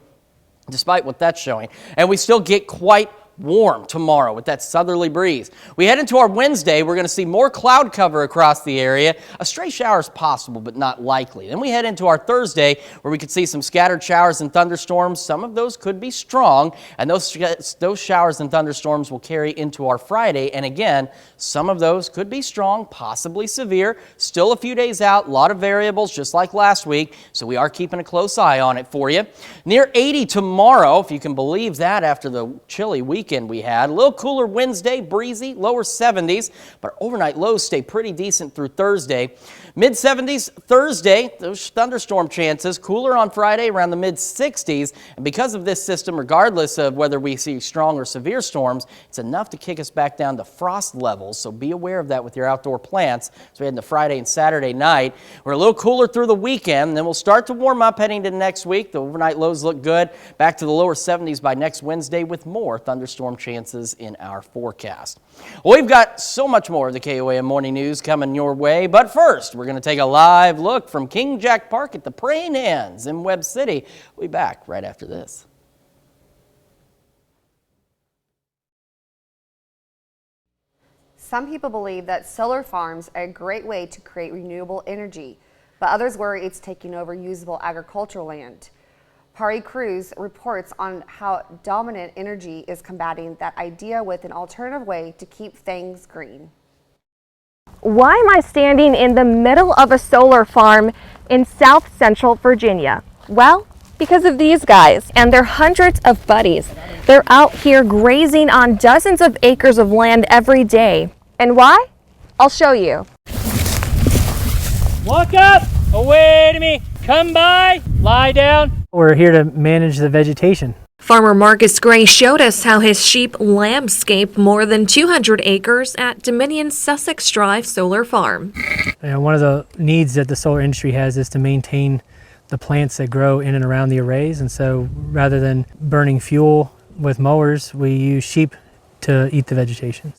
despite what that's showing. And we still get quite warm tomorrow with that southerly breeze. We head into our Wednesday, we're going to see more cloud cover across the area. A stray shower is possible, but not likely. Then we head into our Thursday, where we could see some scattered showers and thunderstorms. Some of those could be strong, and those showers and thunderstorms will carry into our Friday. And again, some of those could be strong, possibly severe. Still a few days out, a lot of variables, just like last week, so we are keeping a close eye on it for you. Near 80 tomorrow, if you can believe that after the chilly weekend. weekend we had. A little cooler Wednesday, breezy, lower 70s, but overnight lows stay pretty decent through Thursday. Mid-70s Thursday, those thunderstorm chances. Cooler on Friday, around the mid-60s. And because of this system, regardless of whether we see strong or severe storms, it's enough to kick us back down to frost levels. So be aware of that with your outdoor plants. So we head into Friday and Saturday night. We're a little cooler through the weekend. Then we'll start to warm up heading to next week. The overnight lows look good. Back to the lower 70s by next Wednesday with more thunderstorm chances in our forecast. Well, we've got so much more of the KOAM Morning News coming your way. But first, we're going to take a live look from King Jack Park at the Praying Hands in Webb City. We'll be back right after this. Some people believe that solar farms are a great way to create renewable energy, but others worry it's taking over usable agricultural land. Pari Cruz reports on how dominant energy is combating that idea with an alternative way to keep things green. Why am I standing in the middle of a solar farm in South Central Virginia? Well, because of these guys and their hundreds of buddies. They're out here grazing on dozens of acres of land every day. And why? I'll show you. Walk up, away to me, come by, lie down. We're here to manage the vegetation. Farmer Marcus Gray showed us how his sheep landscape more than 200 acres at Dominion Sussex Drive Solar Farm. One of the needs that the solar industry has is to maintain the plants that grow in and around the arrays, and so rather than burning fuel with mowers, we use sheep to eat the vegetation.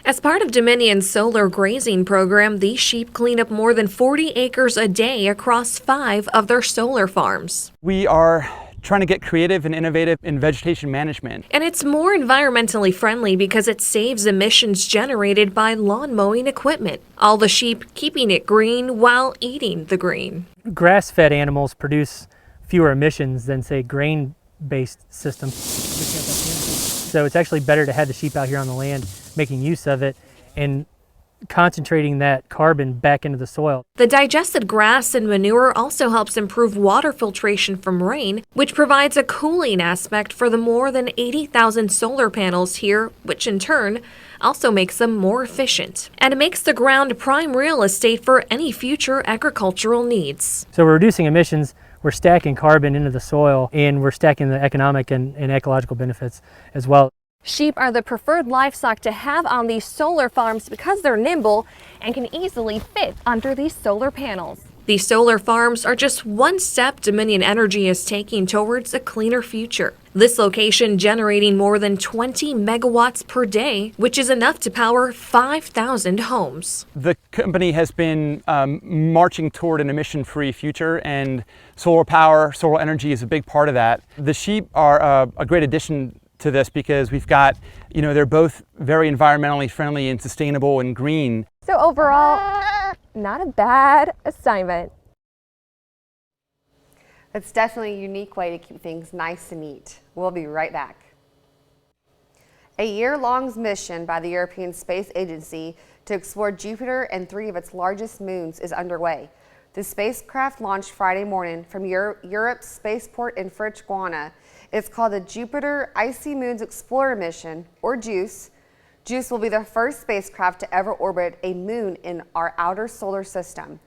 As part of Dominion's solar grazing program, these sheep clean up more than 40 acres a day across 5 of their solar farms. We are trying to get creative and innovative in vegetation management. And it's more environmentally friendly because it saves emissions generated by lawn mowing equipment. All the sheep keeping it green while eating the green. Grass-fed animals produce fewer emissions than, say, grain-based systems. So it's actually better to have the sheep out here on the land making use of it and concentrating that carbon back into the soil. The digested grass and manure also helps improve water filtration from rain, which provides a cooling aspect for the more than 80,000 solar panels here, which in turn also makes them more efficient. And it makes the ground prime real estate for any future agricultural needs. So we're reducing emissions, we're stacking carbon into the soil, and we're stacking the economic and ecological benefits as well. Sheep are the preferred livestock to have on these solar farms because they're nimble and can easily fit under these solar panels. These solar farms are just one step Dominion Energy is taking towards a cleaner future. This location generating more than 20 megawatts per day, which is enough to power 5,000 homes. The company has been marching toward an emission-free future, and solar power, solar energy is a big part of that. The sheep are a great addition to this because we've got, they're both very environmentally friendly and sustainable and green. So overall, not a bad assignment. It's definitely a unique way to keep things nice and neat. We'll be right back. A year-long mission by the European Space Agency to explore Jupiter and 3 of its largest moons is underway. The spacecraft launched Friday morning from Europe's spaceport in French Guiana. It's called the Jupiter Icy Moons Explorer Mission, or JUICE. JUICE will be the first spacecraft to ever orbit a moon in our outer solar system.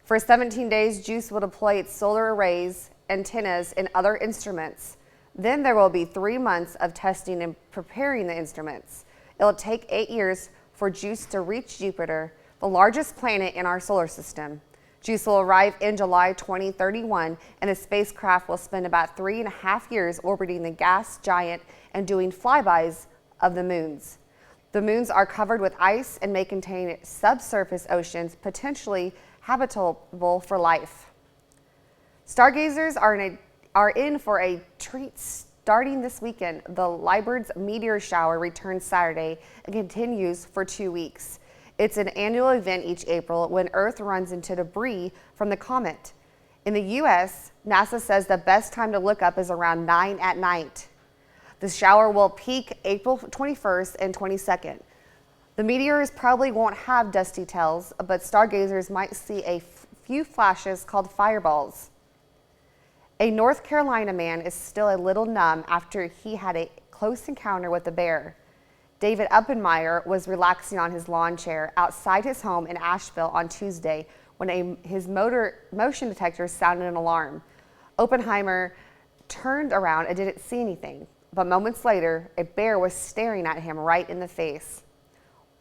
For 17 days, JUICE will deploy its solar arrays, antennas, and other instruments. Then there will be 3 months of testing and preparing the instruments. It'll take 8 years for JUICE to reach Jupiter, the largest planet in our solar system. JUICE will arrive in July 2031, and the spacecraft will spend about 3.5 years orbiting the gas giant and doing flybys of the moons. The moons are covered with ice and may contain subsurface oceans, potentially habitable for life. Stargazers are in for a treat starting this weekend. The Lybert's meteor shower returns Saturday and continues for 2 weeks. It's an annual event each April when Earth runs into debris from the comet. In the U.S., NASA says the best time to look up is around 9 at night. The shower will peak April 21st and 22nd. The meteors probably won't have dusty tails, but stargazers might see a few flashes called fireballs. A North Carolina man is still a little numb after he had a close encounter with the bear. David Uppenmeyer was relaxing on his lawn chair outside his home in Asheville on Tuesday when his motion detector sounded an alarm. Oppenheimer turned around and didn't see anything, but moments later, a bear was staring at him right in the face.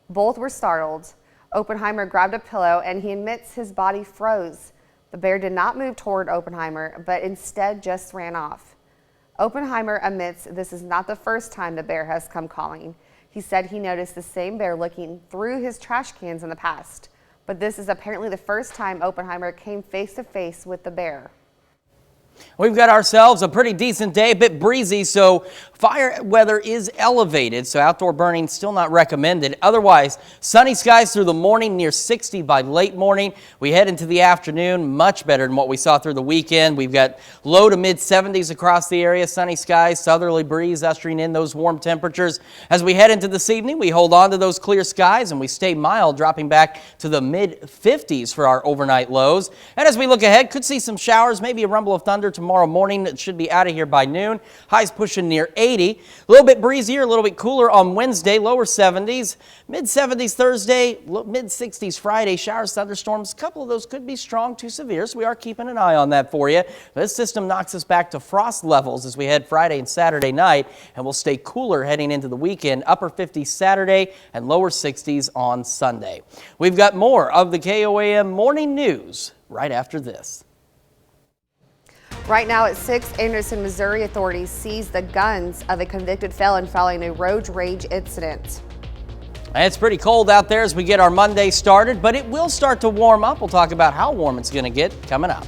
Both were startled. Oppenheimer grabbed a pillow and he admits his body froze. The bear did not move toward Oppenheimer, but instead just ran off. Oppenheimer admits this is not the first time the bear has come calling. He said he noticed the same bear looking through his trash cans in the past, but this is apparently the first time Oppenheimer came face to face with the bear. We've got ourselves a pretty decent day, a bit breezy, so fire weather is elevated, so outdoor burning still not recommended. Otherwise, sunny skies through the morning, near 60 by late morning. We head into the afternoon, much better than what we saw through the weekend. We've got low to mid 70s across the area, sunny skies, southerly breeze ushering in those warm temperatures. As we head into this evening, we hold on to those clear skies and we stay mild, dropping back to the mid 50s for our overnight lows. And as we look ahead, could see some showers, maybe a rumble of thunder tomorrow morning. It should be out of here by noon. Highs pushing near 80. A little bit breezier, a little bit cooler on Wednesday, lower 70s. Mid 70s Thursday, mid 60s Friday. Showers, thunderstorms, a couple of those could be strong to severe, so we are keeping an eye on that for you. This system knocks us back to frost levels as we head Friday and Saturday night, and we'll stay cooler heading into the weekend. Upper 50s Saturday and lower 60s on Sunday. We've got more of the KOAM morning news right after this. Right now at 6, Anderson, Missouri authorities seized the guns of a convicted felon following a road rage incident. It's pretty cold out there as we get our Monday started, but it will start to warm up. We'll talk about how warm it's going to get coming up.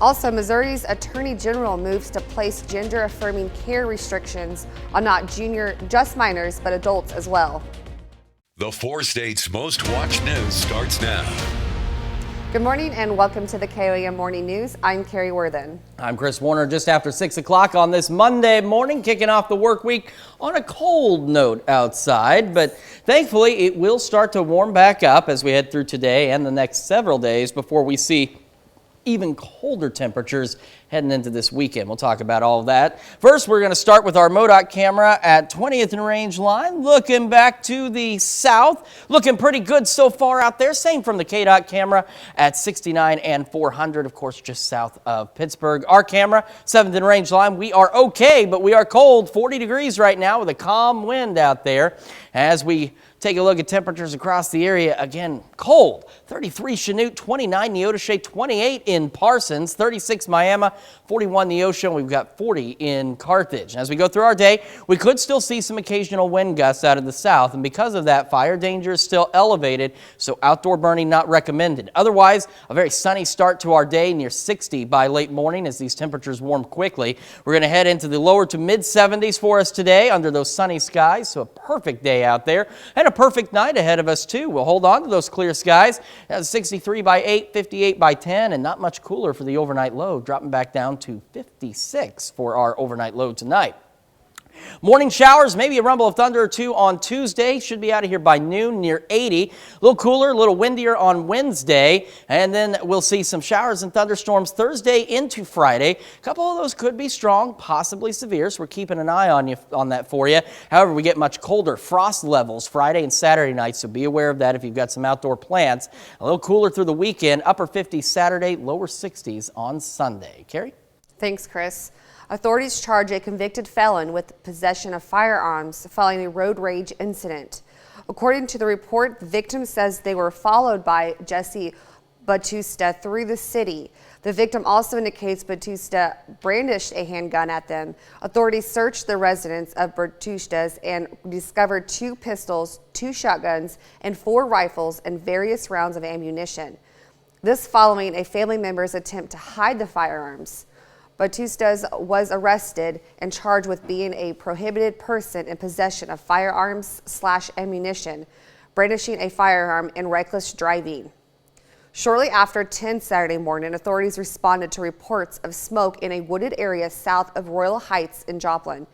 Also, Missouri's Attorney General moves to place gender-affirming care restrictions on not just minors, but adults as well. The 4 states' most watched news starts now. Good morning and welcome to the KOAM Morning News. I'm Carrie Worthen. I'm Chris Warner, just after 6 o'clock on this Monday morning, kicking off the work week on a cold note outside, but thankfully it will start to warm back up as we head through today and the next several days before we see even colder temperatures heading into this weekend. We'll talk about all of that. First, we're going to start with our MoDOT camera at 20th and Range line, looking back to the south. Looking pretty good so far out there. Same from the KDOT camera at 69 and 400, of course, just south of Pittsburgh. Our camera, 7th and Range line, we are okay, but we are cold. 40 degrees right now with a calm wind out there. As we take a look at temperatures across the area, again, cold. 33 Chanute, 29 Neodesha, 28 in Parsons, 36 Miami, 41 Neosho, and we've got 40 in Carthage. As we go through our day, we could still see some occasional wind gusts out of the south, and because of that, fire danger is still elevated, so outdoor burning not recommended. Otherwise, a very sunny start to our day, near 60 by late morning as these temperatures warm quickly. We're going to head into the lower to mid 70s for us today under those sunny skies, so a perfect day out there. And a perfect night ahead of us, too. We'll hold on to those clear skies. 63 by 8, 58 by 10, and not much cooler for the overnight low, dropping back down to 56 for our overnight low tonight. Morning showers, maybe a rumble of thunder or two on Tuesday. Should be out of here by noon, near 80. A little cooler, a little windier on Wednesday. And then we'll see some showers and thunderstorms Thursday into Friday. A couple of those could be strong, possibly severe, so we're keeping an eye on that for you. However, we get much colder. Frost levels Friday and Saturday night, so be aware of that if you've got some outdoor plants. A little cooler through the weekend. Upper 50s Saturday, lower 60s on Sunday. Carrie? Thanks, Chris. Authorities charge a convicted felon with possession of firearms following a road rage incident. According to the report, the victim says they were followed by Jesse Batusta through the city. The victim also indicates Batusta brandished a handgun at them. Authorities searched the residence of Batusta's and discovered 2 pistols, 2 shotguns, and 4 rifles and various rounds of ammunition. This following a family member's attempt to hide the firearms. Batusta was arrested and charged with being a prohibited person in possession of firearms/ammunition, brandishing a firearm, and reckless driving. Shortly after 10 Saturday morning, authorities responded to reports of smoke in a wooded area south of Royal Heights in Joplin.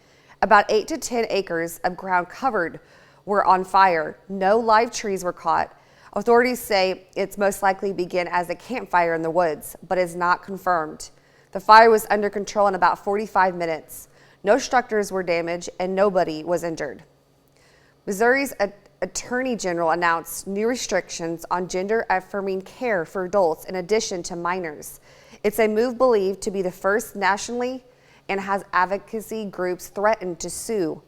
About 8 to 10 acres of ground covered were on fire. No live trees were caught. Authorities say it's most likely began as a campfire in the woods, but is not confirmed. The fire was under control in about 45 minutes. No structures were damaged and nobody was injured. Missouri's Attorney General announced new restrictions on gender-affirming care for adults in addition to minors. It's a move believed to be the first nationally and has advocacy groups threatened to sue.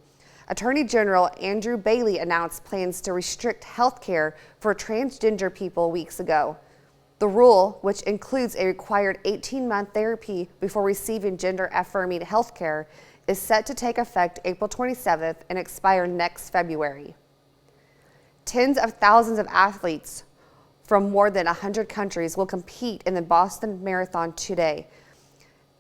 Attorney General Andrew Bailey announced plans to restrict health care for transgender people weeks ago. The rule, which includes a required 18-month therapy before receiving gender-affirming health care, is set to take effect April 27th and expire next February. Tens of thousands of athletes from more than 100 countries will compete in the Boston Marathon today.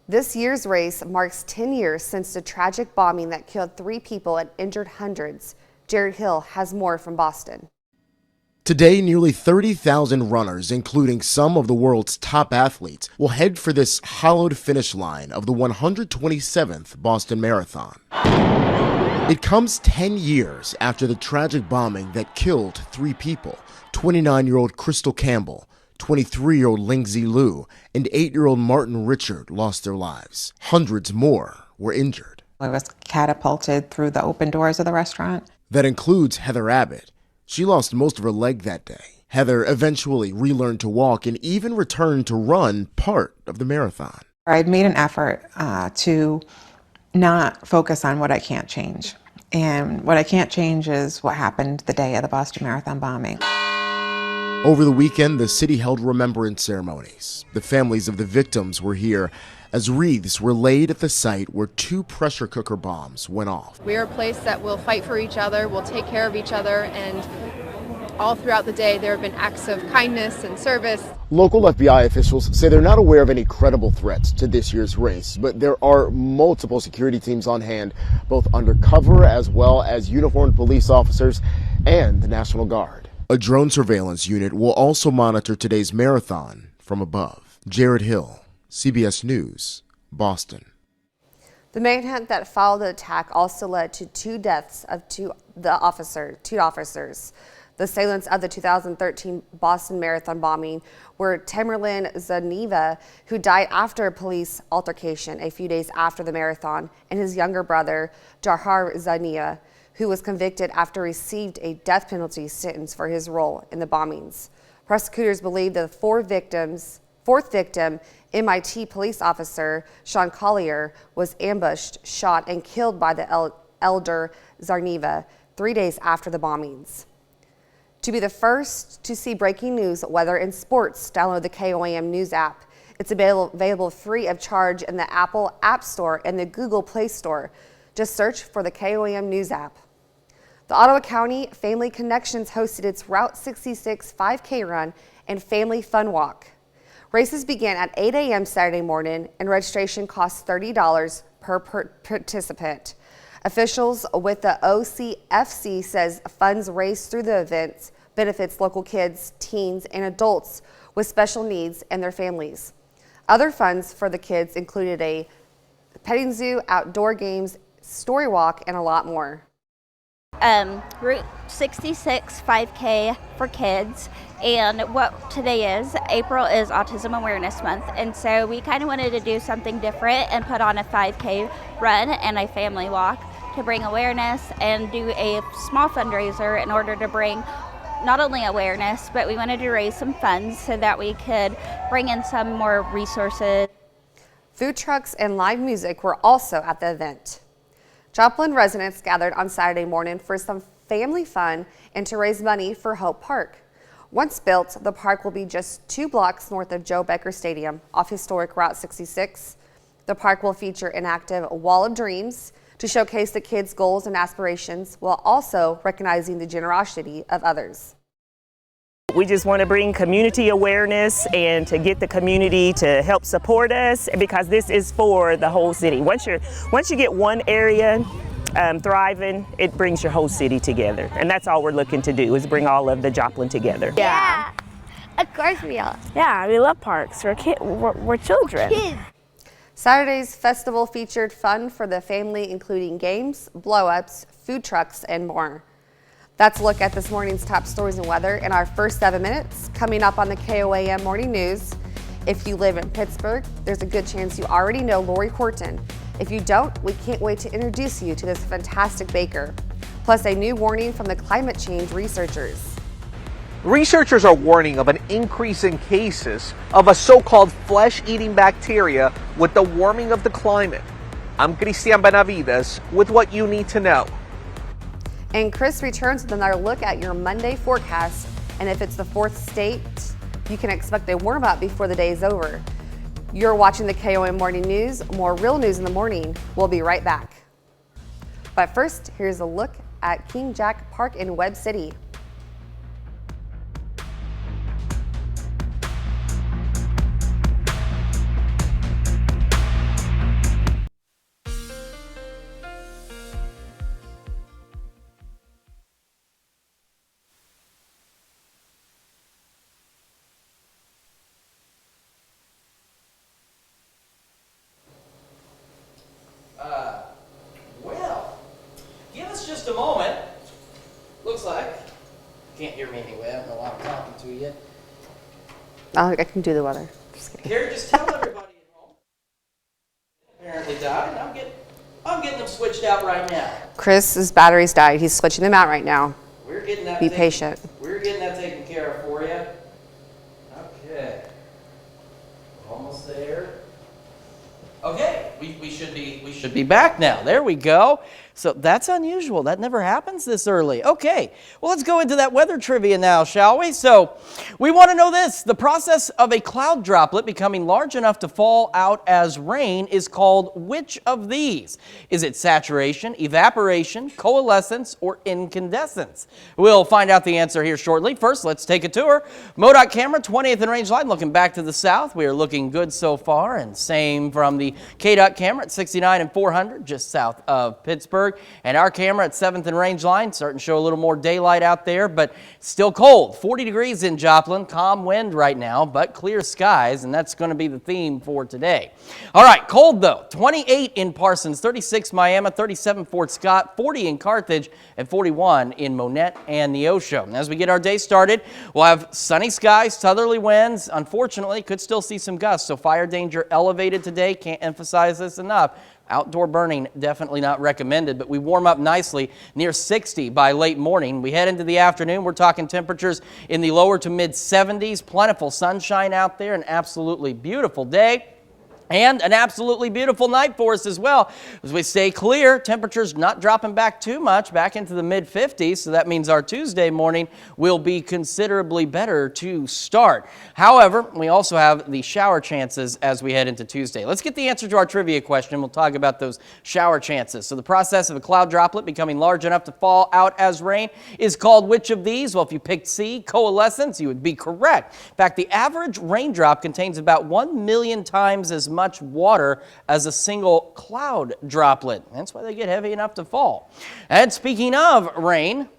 This year's race marks 10 years since the tragic bombing that killed 3 people and injured hundreds. Jared Hill has more from Boston. Today, nearly 30,000 runners, including some of the world's top athletes, will head for this hallowed finish line of the 127th Boston Marathon. It comes 10 years after the tragic bombing that killed 3 people, 29-year-old Crystal Campbell, 23-year-old Lindsay Liu, and 8-year-old Martin Richard lost their lives. Hundreds more were injured. I was catapulted through the open doors of the restaurant. That includes Heather Abbott. She lost most of her leg that day. Heather eventually relearned to walk and even returned to run part of the marathon. I'd made an effort to not focus on what I can't change. And what I can't change is what happened the day of the Boston Marathon bombing. Over the weekend, the city held remembrance ceremonies. The families of the victims were here as wreaths were laid at the site where 2 pressure cooker bombs went off. We're a place that will fight for each other, will take care of each other, and all throughout the day there have been acts of kindness and service. Local FBI officials say they're not aware of any credible threats to this year's race, but there are multiple security teams on hand, both undercover as well as uniformed police officers and the National Guard. A drone surveillance unit will also monitor today's marathon from above. Jared Hill, CBS News, Boston. The manhunt that followed the attack also led to 2 deaths of two officers. The assailants of the 2013 Boston Marathon bombing were Tamerlan Zaniva, who died after a police altercation a few days after the marathon, and his younger brother, Jahar Zaniva, who was convicted after received a death penalty sentence for his role in the bombings. Prosecutors believe the fourth victim, MIT police officer Sean Collier, was ambushed, shot, and killed by the elder Zarniva 3 days after the bombings. To be the first to see breaking news, weather, and sports, download the KOAM News app. It's available free of charge in the Apple App Store and the Google Play Store. Just search for the KOAM News app. The Ottawa County Family Connections hosted its Route 66 5K run and Family Fun Walk. Races began at 8 a.m. Saturday morning, and registration costs $30 per participant. Officials with the OCFC says funds raised through the events benefits local kids, teens, and adults with special needs and their families. Other funds for the kids included a petting zoo, outdoor games, story walk, and a lot more. Route 66 5K for kids, and what today is, April is Autism Awareness Month, and so we kind of wanted to do something different and put on a 5K run and a family walk to bring awareness and do a small fundraiser in order to bring not only awareness, but we wanted to raise some funds so that we could bring in some more resources. Food trucks and live music were also at the event. Joplin residents gathered on Saturday morning for some family fun and to raise money for Hope Park. Once built, the park will be just 2 blocks north of Joe Becker Stadium off historic Route 66. The park will feature an active Wall of Dreams to showcase the kids' goals and aspirations while also recognizing the generosity of others. We just want to bring community awareness and to get the community to help support us, because this is for the whole city. Once you get one area thriving, it brings your whole city together. And that's all we're looking to do, is bring all of the Joplin together. Yeah, of course we are. Yeah, we love parks. We're children. Kids. Saturday's festival featured fun for the family, including games, blow-ups, food trucks, and more. That's a look at this morning's top stories and weather in our first 7 minutes. Coming up on the KOAM Morning News, if you live in Pittsburgh, there's a good chance you already know Lori Horton. If you don't, we can't wait to introduce you to this fantastic baker. Plus, a new warning from the climate change researchers. Researchers are warning of an increase in cases of a so-called flesh-eating bacteria with the warming of the climate. I'm Cristian Benavides with what you need to know. And Chris returns with another look at your Monday forecast. And if it's the fourth state, you can expect a warm up before the day is over. You're watching the KOAM Morning News. More real news in the morning. We'll be right back. But first, here's a look at King Jack Park in Webb City. Well, give us just a moment. Looks like. Can't hear me anyway. I don't know why I'm talking to you yet. I can do the weather. Just kidding. Carrie, just tell everybody at home. Apparently died. I'm getting them switched out right now. Chris's batteries died. He's switching them out right now. We're getting that. Be patient. We're getting that taken care of for you. Okay. Almost there. Okay, we should be back now. There we go. So that's unusual. That never happens this early. Okay, well, let's go into that weather trivia now, shall we? So we want to know this. The process of a cloud droplet becoming large enough to fall out as rain is called which of these? Is it saturation, evaporation, coalescence, or incandescence? We'll find out the answer here shortly. First, let's take a tour. MoDOT camera, 20th and range line, looking back to the south. We are looking good so far, and same from the KDOT camera at 69 and 400, just south of Pittsburgh. And our camera at 7th and range line, starting to show a little more daylight out there, but still cold. 40 degrees in Joplin, calm wind right now, but clear skies, and that's going to be the theme for today. All right, cold though. 28 in Parsons, 36 Miami, 37 Fort Scott, 40 in Carthage, and 41 in Monette and Neosho. And as we get our day started, we'll have sunny skies, southerly winds. Unfortunately, could still see some gusts, so fire danger elevated today. Can't emphasize this enough. Outdoor burning definitely not recommended, but we warm up nicely near 60 by late morning. We head into the afternoon. We're talking temperatures in the lower to mid 70s, plentiful sunshine out there, an absolutely beautiful day. And an absolutely beautiful night for us as well. As we stay clear, temperatures not dropping back too much, back into the mid-50s, so that means our Tuesday morning will be considerably better to start. However, we also have the shower chances as we head into Tuesday. Let's get the answer to our trivia question. We'll talk about those shower chances. So the process of a cloud droplet becoming large enough to fall out as rain is called which of these? Well, if you picked C, coalescence, you would be correct. In fact, the average raindrop contains about 1 million times as much water as a single cloud droplet. That's why they get heavy enough to fall. And speaking of rain,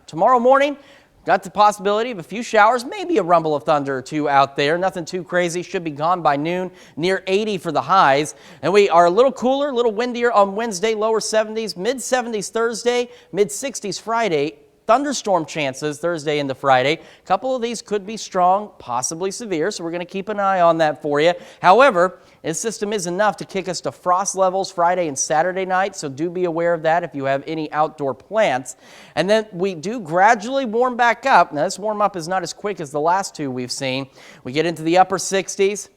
tomorrow morning, got the possibility of a few showers, maybe a rumble of thunder or two out there. Nothing too crazy. Should be gone by noon, near 80 for the highs. And we are a little cooler, a little windier on Wednesday, lower 70s, mid 70s Thursday, mid 60s Friday. Thunderstorm chances Thursday into Friday. A couple of these could be strong, possibly severe, so we're going to keep an eye on that for you. However, this system is enough to kick us to frost levels Friday and Saturday night, so do be aware of that if you have any outdoor plants. And then we do gradually warm back up. Now, this warm up is not as quick as the last two we've seen. We get into the upper 60s.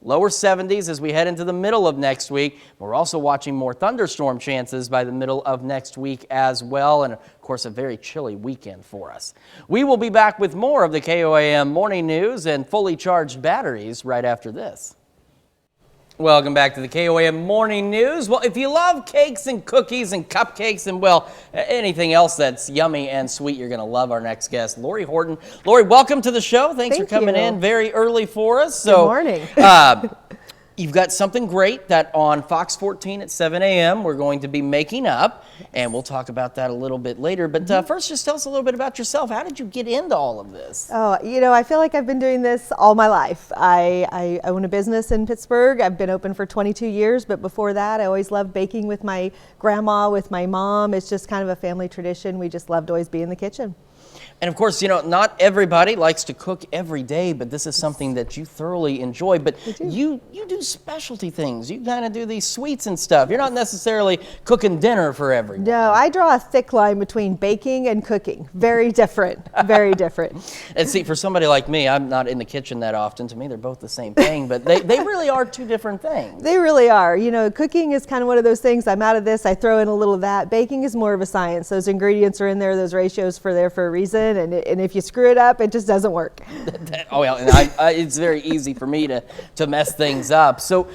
Lower 70s as we head into the middle of next week. We're also watching more thunderstorm chances by the middle of next week as well. And of course, a very chilly weekend for us. We will be back with more of the KOAM morning news and fully charged batteries right after this. Welcome back to the KOAM Morning News. Well, if you love cakes and cookies and cupcakes and, well, anything else that's yummy and sweet, you're going to love our next guest, Lori Horton. Lori, welcome to the show. Thanks for coming in very early for us. Good morning. You've got something great that on Fox 14 at 7 a.m. we're going to be making up, and we'll talk about that a little bit later. But first, just tell us a little bit about yourself. How did you get into all of this? Oh, you know, I feel like I've been doing this all my life. I own a business in Pittsburgh. I've been open for 22 years, but before that, I always loved baking with my grandma, with my mom. It's just kind of a family tradition. We just loved to always be in the kitchen. And of course, not everybody likes to cook every day, but this is something that you thoroughly enjoy. But you do specialty things. You kind of do these sweets and stuff. You're not necessarily cooking dinner for everyone. No, I draw a thick line between baking and cooking. Very different, very different. And see, for somebody like me, I'm not in the kitchen that often. To me, they're both the same thing, but they really are two different things. They really are. Cooking is kind of one of those things. I'm out of this, I throw in a little of that. Baking is more of a science. Those ingredients are in there, those ratios are there for a reason, and if you screw it up, it just doesn't work. Oh, well, and it's very easy for me to mess things up. So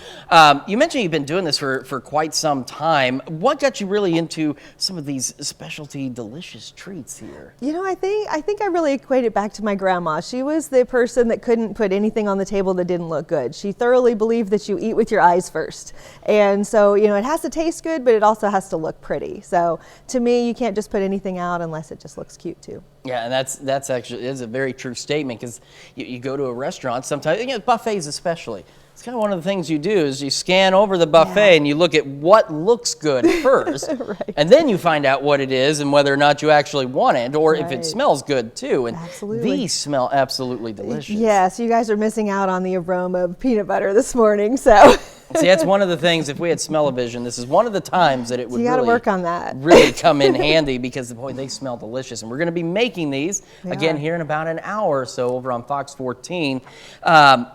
you mentioned you've been doing this for quite some time. What got you really into some of these specialty delicious treats here? I think I really equate it back to my grandma. She was the person that couldn't put anything on the table that didn't look good. She thoroughly believed that you eat with your eyes first. And so, it has to taste good, but it also has to look pretty. So to me, you can't just put anything out unless it just looks cute too. Yeah, and that's actually is a very true statement, because you go to a restaurant sometimes, buffets especially. It's kind of one of the things you do is you scan over the buffet and you look at what looks good first, right. And then you find out what it is and whether or not you actually want it, or if it smells good too. And these smell absolutely delicious. Yes, you guys are missing out on the aroma of peanut butter this morning, so. See, that's one of the things, if we had smell-o-vision, this is one of the times that it would really work on that. Really come in handy, because boy, they smell delicious. And we're going to be making these again here in about an hour or so over on Fox 14.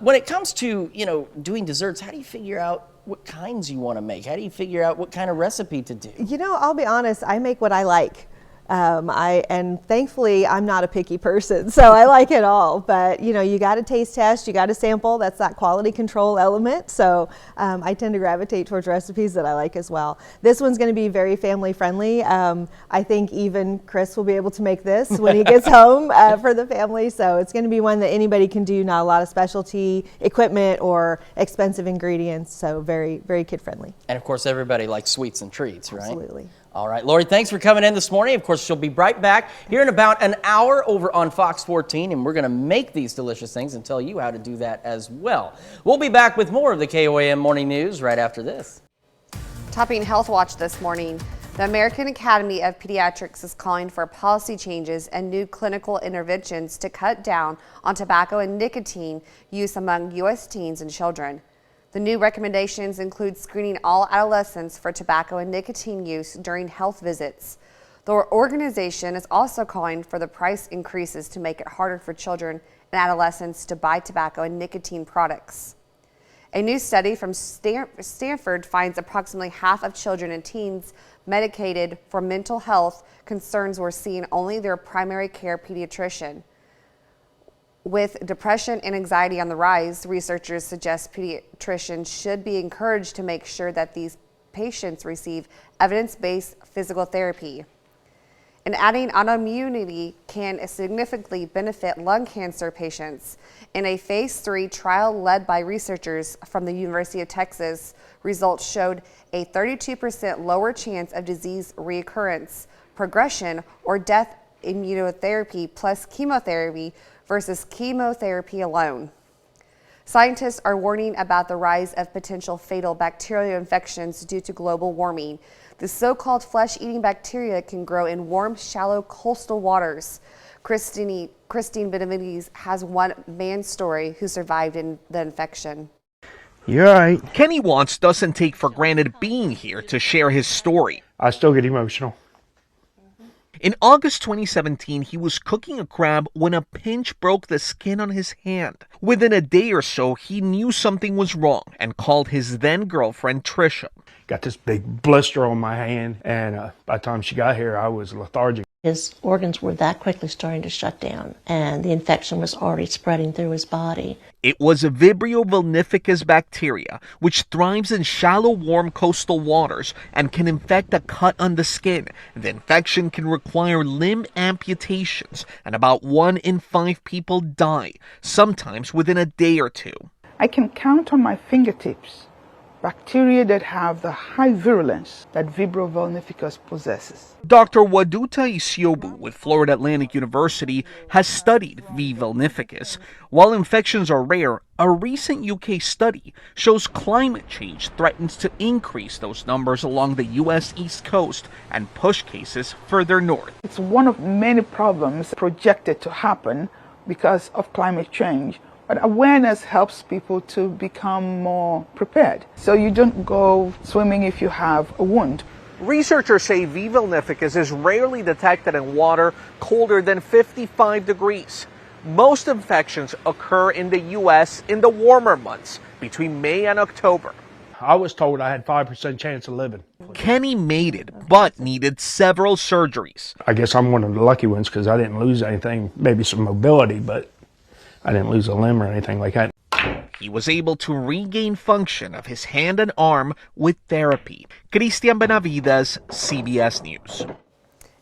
When it comes to, doing desserts, how do you figure out what kinds you want to make? How do you figure out what kind of recipe to do? I'll be honest, I make what I like. And thankfully I'm not a picky person, so I like it all. But you got to taste test, you got to sample. That's that quality control element. So I tend to gravitate towards recipes that I like as well. This one's going to be very family friendly. I think even Chris will be able to make this when he gets home for the family. So it's going to be one that anybody can do. Not a lot of specialty equipment or expensive ingredients. So very, very kid friendly. And of course, everybody likes sweets and treats, right? Absolutely. All right, Lori, thanks for coming in this morning. Of course, she'll be right back here in about an hour over on Fox 14, and we're going to make these delicious things and tell you how to do that as well. We'll be back with more of the KOAM Morning News right after this. Topping Health Watch this morning, the American Academy of Pediatrics is calling for policy changes and new clinical interventions to cut down on tobacco and nicotine use among U.S. teens and children. The new recommendations include screening all adolescents for tobacco and nicotine use during health visits. The organization is also calling for the price increases to make it harder for children and adolescents to buy tobacco and nicotine products. A new study from Stanford finds approximately half of children and teens medicated for mental health concerns were seeing only their primary care pediatrician. With depression and anxiety on the rise, researchers suggest pediatricians should be encouraged to make sure that these patients receive evidence-based physical therapy. And adding autoimmunity can significantly benefit lung cancer patients. In a phase 3 trial led by researchers from the University of Texas, results showed a 32% lower chance of disease reoccurrence, progression, or death immunotherapy plus chemotherapy versus chemotherapy alone. Scientists are warning about the rise of potential fatal bacterial infections due to global warming. The so-called flesh-eating bacteria can grow in warm, shallow coastal waters. Christine Benavides has one man story who survived in the infection. You're right. Kenny Watts doesn't take for granted being here to share his story. I still get emotional. In August 2017, he was cooking a crab when a pinch broke the skin on his hand. Within a day or so, he knew something was wrong and called his then-girlfriend Trisha. Got this big blister on my hand, and by the time she got here, I was lethargic. His organs were that quickly starting to shut down, and the infection was already spreading through his body. It was a Vibrio vulnificus bacteria, which thrives in shallow, warm coastal waters and can infect a cut on the skin. The infection can require limb amputations, and about 1 in 5 people die, sometimes within a day or two. I can count on my fingertips bacteria that have the high virulence that Vibrio vulnificus possesses. Dr. Waduta Isiobu with Florida Atlantic University has studied V. vulnificus. While infections are rare, a recent UK study shows climate change threatens to increase those numbers along the U.S. East Coast and push cases further north. It's one of many problems projected to happen because of climate change. But awareness helps people to become more prepared. So you don't go swimming if you have a wound. Researchers say V. vulnificus is rarely detected in water colder than 55 degrees. Most infections occur in the U.S. in the warmer months, between May and October. I was told I had 5% chance of living. Kenny made it, but needed several surgeries. I guess I'm one of the lucky ones because I didn't lose anything, maybe some mobility, but I didn't lose a limb or anything like that. He was able to regain function of his hand and arm with therapy. Cristian Benavides, CBS News.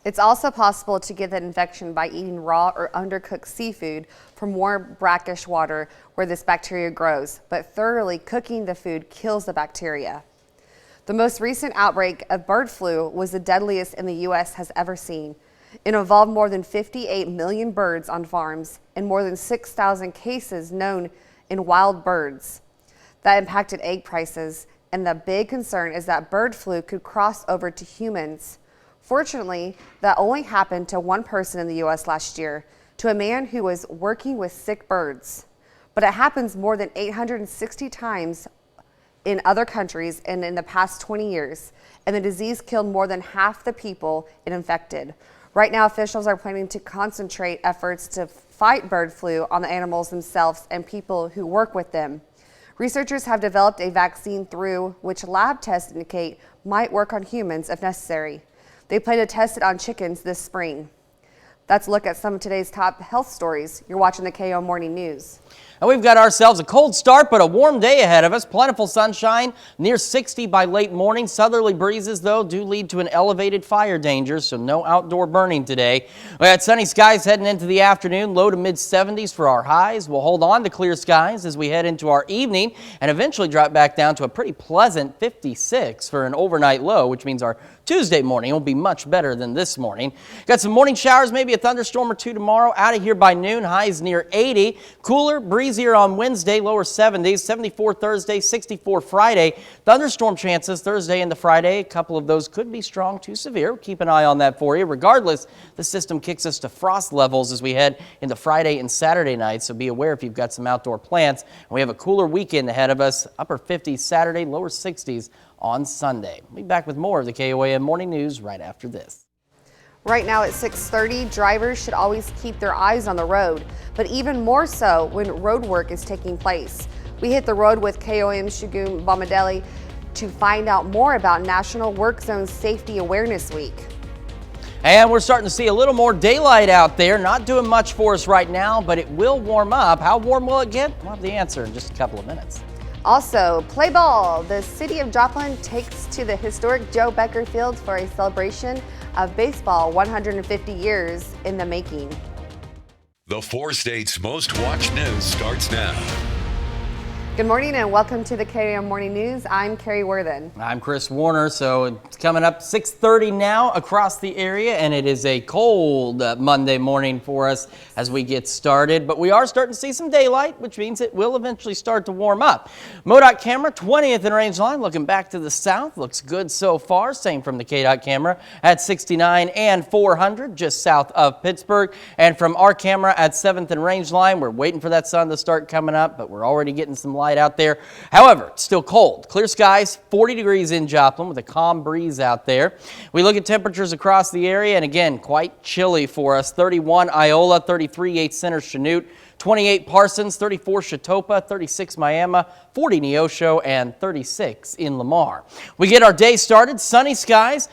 It's also possible to get that infection by eating raw or undercooked seafood from warm, brackish water where this bacteria grows, but thoroughly cooking the food kills the bacteria. The most recent outbreak of bird flu was the deadliest in the U.S. has ever seen. It involved more than 58 million birds on farms and more than 6,000 cases known in wild birds. That impacted egg prices, and the big concern is that bird flu could cross over to humans. Fortunately, that only happened to one person in the U.S. last year, to a man who was working with sick birds. But it happens more than 860 times in other countries and in the past 20 years, and the disease killed more than half the people it infected. Right now, officials are planning to concentrate efforts to fight bird flu on the animals themselves and people who work with them. Researchers have developed a vaccine through which lab tests indicate might work on humans if necessary. They plan to test it on chickens this spring. That's a look at some of today's top health stories. You're watching the KOAM Morning News. And we've got ourselves a cold start, but a warm day ahead of us. Plentiful sunshine, near 60 by late morning. Southerly breezes, though, do lead to an elevated fire danger, so no outdoor burning today. We got sunny skies heading into the afternoon, low to mid-70s for our highs. We'll hold on to clear skies as we head into our evening and eventually drop back down to a pretty pleasant 56 for an overnight low, which means our Tuesday morning will be much better than this morning. Got some morning showers, maybe a thunderstorm or two tomorrow. Out of here by noon, highs near 80. Cooler, breezier on Wednesday, lower 70s. 74 Thursday, 64 Friday. Thunderstorm chances Thursday into Friday. A couple of those could be strong to severe. Keep an eye on that for you. Regardless, the system kicks us to frost levels as we head into Friday and Saturday night, so be aware if you've got some outdoor plans. And we have a cooler weekend ahead of us. Upper 50s Saturday, lower 60s on Sunday. We'll be back with more of the KOAM Morning News right after this. Right now at 6:30, drivers should always keep their eyes on the road, but even more so when road work is taking place. We hit the road with KOAM Shugum Bomadelli to find out more about National Work Zone Safety Awareness Week. And we're starting to see a little more daylight out there. Not doing much for us right now, but it will warm up. How warm will it get? We'll have the answer in just a couple of minutes. Also, play ball. The city of Joplin takes to the historic Joe Becker Field for a celebration of baseball 150 years in the making. The 4 states' most watched news starts now. Good morning and welcome to the KOAM Morning News. I'm Carrie Worthen. I'm Chris Warner. So it's coming up 6:30 now across the area, and it is a cold Monday morning for us as we get started. But we are starting to see some daylight, which means it will eventually start to warm up. MoDOT camera, 20th in range line, looking back to the south. Looks good so far. Same from the KDOT camera at 69 and 400, just south of Pittsburgh. And from our camera at 7th in range line, we're waiting for that sun to start coming up, but we're already getting some light out there. However, it's still cold. Clear skies, 40 degrees in Joplin with a calm breeze out there. We look at temperatures across the area, and again, quite chilly for us. 31 Iola, 33 8 Center Chanute, 28 Parsons, 34 Chatopa, 36 Miami, 40 Neosho, and 36 in Lamar. We get our day started, sunny skies.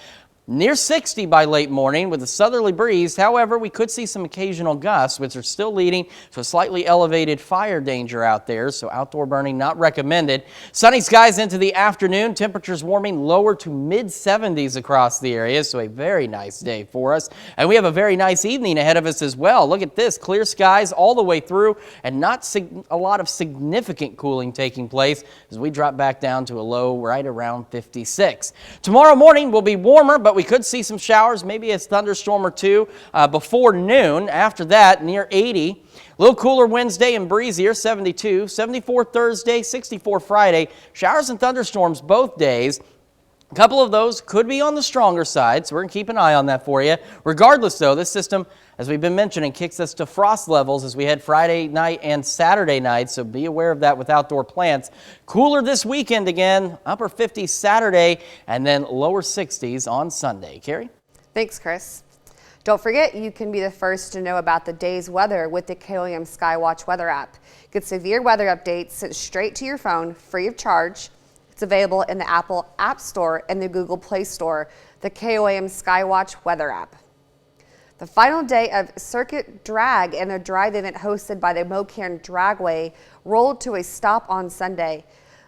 Near 60 by late morning with a southerly breeze. However, we could see some occasional gusts, which are still leading to a slightly elevated fire danger out there, so outdoor burning not recommended. Sunny skies into the afternoon. Temperatures warming lower to mid-70s across the area, so a very nice day for us. And we have a very nice evening ahead of us as well. Look at this, clear skies all the way through and not a lot of significant cooling taking place as we drop back down to a low right around 56. Tomorrow morning will be warmer, but we could see some showers, maybe a thunderstorm or two before noon. After that, near 80. A little cooler Wednesday and breezier, 72. 74 Thursday, 64 Friday. Showers and thunderstorms both days. A couple of those could be on the stronger side, so we're going to keep an eye on that for you. Regardless, though, this system, as we've been mentioning, kicks us to frost levels as we head Friday night and Saturday night, so be aware of that with outdoor plants. Cooler this weekend again, upper 50s Saturday, and then lower 60s on Sunday. Carrie? Thanks, Chris. Don't forget, you can be the first to know about the day's weather with the KOAM Skywatch weather app. Get severe weather updates sent straight to your phone, free of charge. It's available in the Apple App Store and the Google Play Store, the KOAM Skywatch weather app. The final day of Circuit Drag and a drive event hosted by the Mocairn Dragway rolled to a stop on Sunday.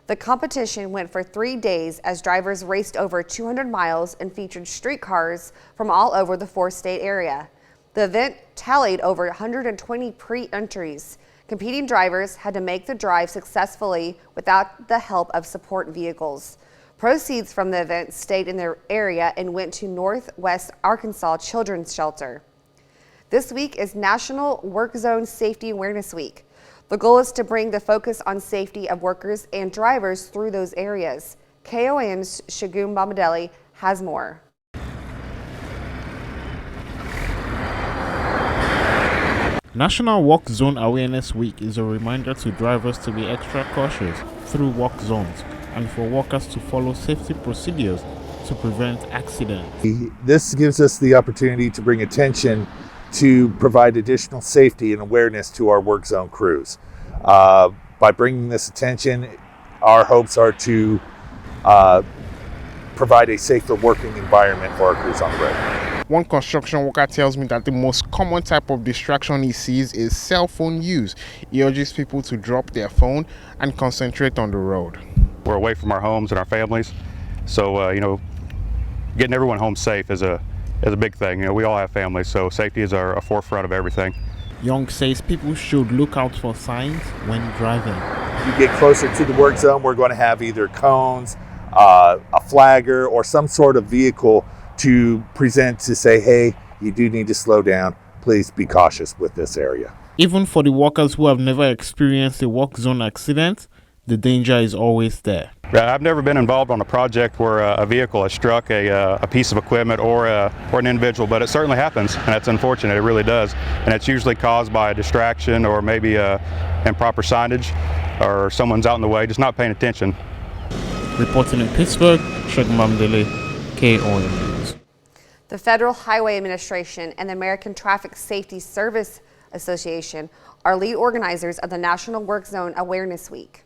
The competition went for 3 days as drivers raced over 200 miles and featured streetcars from all over the four-state area. The event tallied over 120 pre-entries. Competing drivers had to make the drive successfully without the help of support vehicles. Proceeds from the event stayed in their area and went to Northwest Arkansas Children's Shelter. This week is National Work Zone Safety Awareness Week. The goal is to bring the focus on safety of workers and drivers through those areas. KOAM's Shagum Bomadelli has more. National Work Zone Awareness Week is a reminder to drivers to be extra cautious through work zones and for workers to follow safety procedures to prevent accidents. This gives us the opportunity to bring attention to provide additional safety and awareness to our work zone crews. By bringing this attention, our hopes are to provide a safer working environment for our crews on the road. One construction worker tells me that the most common type of distraction he sees is cell phone use. He urges people to drop their phone and concentrate on the road. We're away from our homes and our families, so getting everyone home safe is a big thing. We all have families, so safety is a forefront of everything. Young says people should look out for signs when driving. As you get closer to the work zone, we're going to have either cones, a flagger, or some sort of vehicle to present to say, hey, you do need to slow down. Please be cautious with this area. Even for the workers who have never experienced a work zone accident, the danger is always there. I've never been involved on a project where a vehicle has struck a piece of equipment or an individual, but it certainly happens, and that's unfortunate. It really does, and it's usually caused by a distraction or maybe improper signage, or someone's out in the way just not paying attention. Reporting in Pittsburgh, Shagum Bomadelli, KOAM. The Federal Highway Administration and the American Traffic Safety Service Association are lead organizers of the National Work Zone Awareness Week.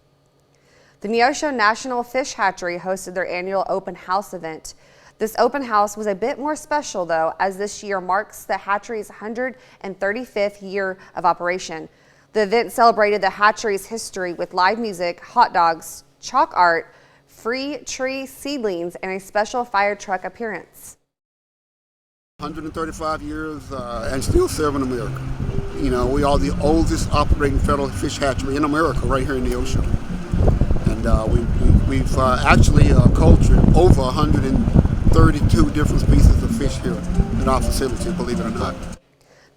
The Neosho National Fish Hatchery hosted their annual open house event. This open house was a bit more special, though, as this year marks the hatchery's 135th year of operation. The event celebrated the hatchery's history with live music, hot dogs, chalk art, free tree seedlings, and a special fire truck appearance. 135 years and still serving America. We are the oldest operating federal fish hatchery in America, right here in Neosho. And we've actually cultured over 132 different species of fish here at our facility, believe it or not.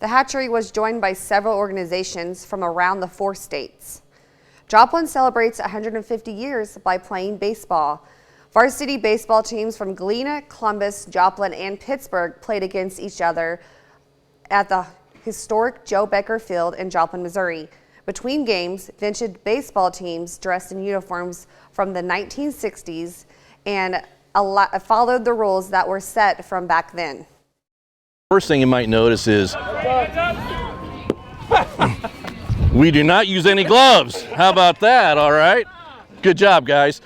The hatchery was joined by several organizations from around the 4 states. Joplin celebrates 150 years by playing baseball. Varsity baseball teams from Galena, Columbus, Joplin, and Pittsburgh played against each other at the historic Joe Becker Field in Joplin, Missouri. Between games, vintage baseball teams dressed in uniforms from the 1960s and followed the rules that were set from back then. First thing you might notice is we do not use any gloves. How about that? All right. Good job, guys.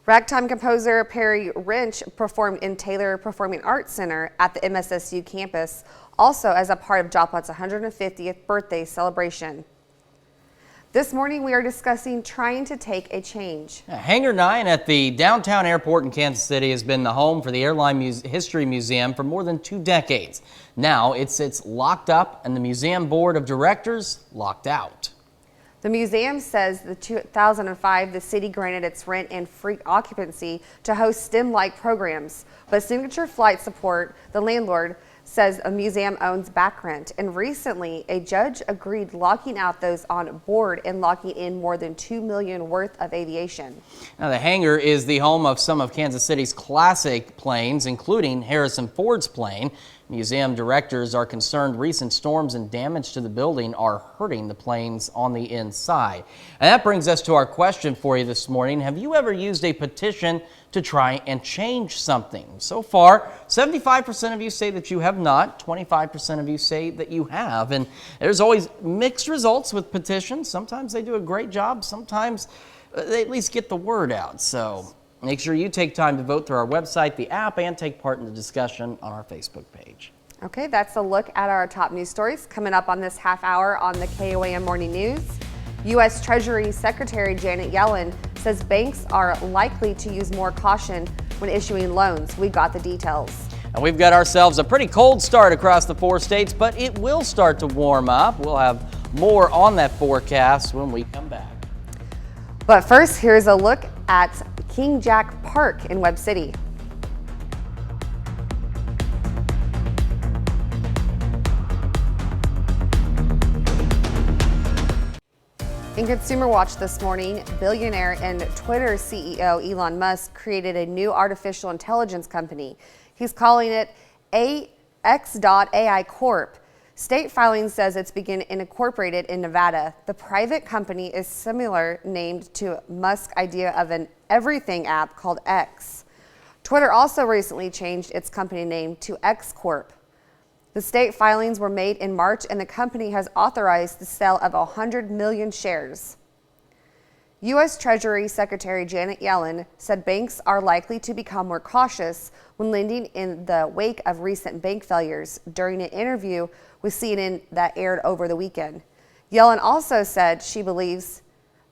Ragtime composer Perry Wrench performed in Taylor Performing Arts Center at the MSSU campus, also as a part of Joplin's 150th birthday celebration. This morning, we are discussing trying to take a change. Hangar 9 at the downtown airport in Kansas City has been the home for the Airline History Museum for more than 2 decades. Now it sits locked up and the museum board of directors locked out. The museum says in 2005, the city granted its rent and free occupancy to host STEM-like programs, but Signature Flight Support, the landlord, says a museum owns back rent, and recently a judge agreed locking out those on board and locking in more than $2 million worth of aviation. Now the hangar is the home of some of Kansas City's classic planes, including Harrison Ford's plane. Museum directors are concerned recent storms and damage to the building are hurting the planes on the inside. And that brings us to our question for you this morning. Have you ever used a petition to try and change something? So far, 75% of you say that you have not, 25% of you say that you have. And there's always mixed results with petitions. Sometimes they do a great job, sometimes they at least get the word out. So make sure you take time to vote through our website, the app, and take part in the discussion on our Facebook page. Okay, that's a look at our top news stories coming up on this half hour on the KOAM Morning News. U.S. Treasury Secretary Janet Yellen says banks are likely to use more caution when issuing loans. We got the details. And we've got ourselves a pretty cold start across the 4 states, but it will start to warm up. We'll have more on that forecast when we come back. But first, here's a look at King Jack Park in Webb City. In Consumer Watch this morning, billionaire and Twitter CEO Elon Musk created a new artificial intelligence company. He's calling it X.AI Corp. State filing says it's been incorporated in Nevada. The private company is similar named to Musk's idea of an everything app called X. Twitter also recently changed its company name to X Corp. The state filings were made in March, and the company has authorized the sale of 100 million shares. U.S. Treasury Secretary Janet Yellen said banks are likely to become more cautious when lending in the wake of recent bank failures during an interview with CNN that aired over the weekend. Yellen also said she believes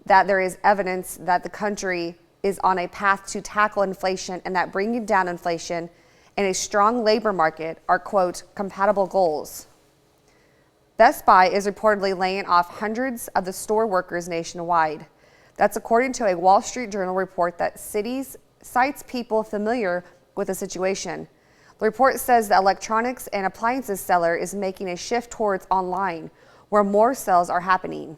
that there is evidence that the country is on a path to tackle inflation and that bringing down inflation and a strong labor market are, quote, compatible goals. Best Buy is reportedly laying off hundreds of the store workers nationwide. That's according to a Wall Street Journal report that cites people familiar with the situation. The report says the electronics and appliances seller is making a shift towards online, where more sales are happening.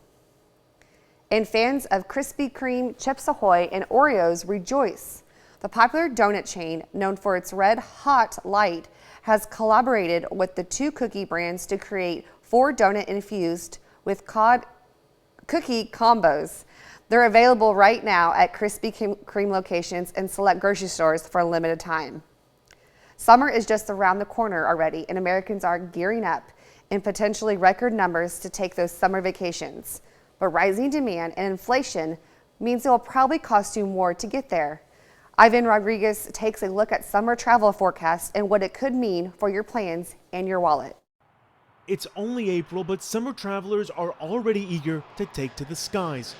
And fans of Krispy Kreme, Chips Ahoy, and Oreos rejoice. The popular donut chain, known for its red hot light, has collaborated with the 2 cookie brands to create 4 donut infused with cookie combos. They're available right now at Krispy Kreme locations and select grocery stores for a limited time. Summer is just around the corner already, and Americans are gearing up in potentially record numbers to take those summer vacations. But rising demand and inflation means it will probably cost you more to get there. Ivan Rodriguez takes a look at summer travel forecasts and what it could mean for your plans and your wallet. It's only April, but summer travelers are already eager to take to the skies.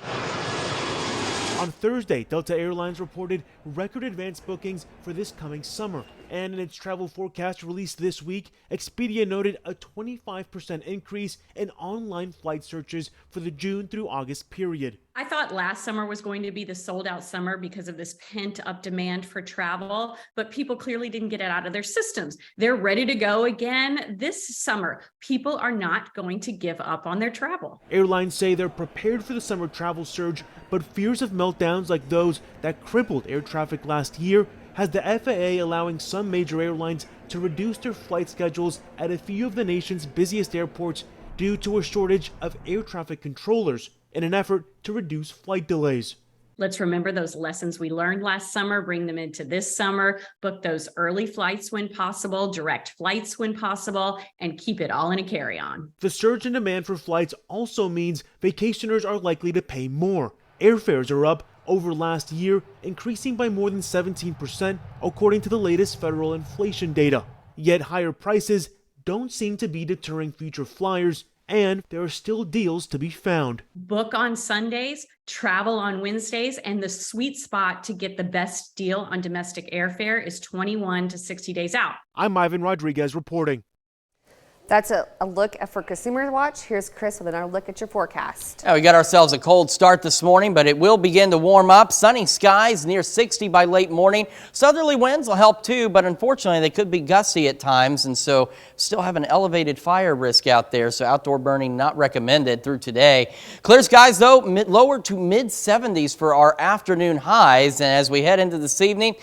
On Thursday, Delta Airlines reported record advance bookings for this coming summer. And in its travel forecast released this week, Expedia noted a 25% increase in online flight searches for the June through August period. I thought last summer was going to be the sold out summer because of this pent up demand for travel, but people clearly didn't get it out of their systems. They're ready to go again this summer. People are not going to give up on their travel. Airlines say they're prepared for the summer travel surge, but fears of meltdowns like those that crippled air traffic last year has the FAA allowing some major airlines to reduce their flight schedules at a few of the nation's busiest airports due to a shortage of air traffic controllers in an effort to reduce flight delays. Let's remember those lessons we learned last summer, bring them into this summer, book those early flights when possible, direct flights when possible, and keep it all in a carry-on. The surge in demand for flights also means vacationers are likely to pay more. Airfares are up over last year, increasing by more than 17% according to the latest federal inflation data. Yet higher prices don't seem to be deterring future flyers, and there are still deals to be found. Book on Sundays, travel on Wednesdays, and the sweet spot to get the best deal on domestic airfare is 21 to 60 days out. I'm Ivan Rodriguez reporting. That's a look for Consumer Watch. Here's Chris with another look at your forecast. We got ourselves a cold start this morning, but it will begin to warm up. Sunny skies near 60 by late morning. Southerly winds will help too, but unfortunately they could be gusty at times, and so still have an elevated fire risk out there, so outdoor burning not recommended through today. Clear skies though, lower to mid 70s for our afternoon highs, and as we head into this evening,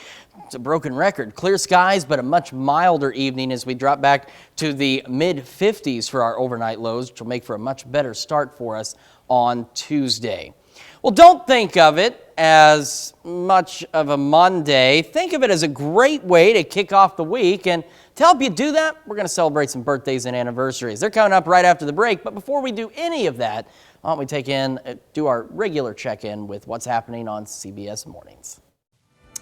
it's a broken record. Clear skies, but a much milder evening as we drop back to the mid-50s for our overnight lows, which will make for a much better start for us on Tuesday. Well, don't think of it as much of a Monday. Think of it as a great way to kick off the week. And to help you do that, we're going to celebrate some birthdays and anniversaries. They're coming up right after the break. But before we do any of that, why don't we do our regular check-in with what's happening on CBS Mornings.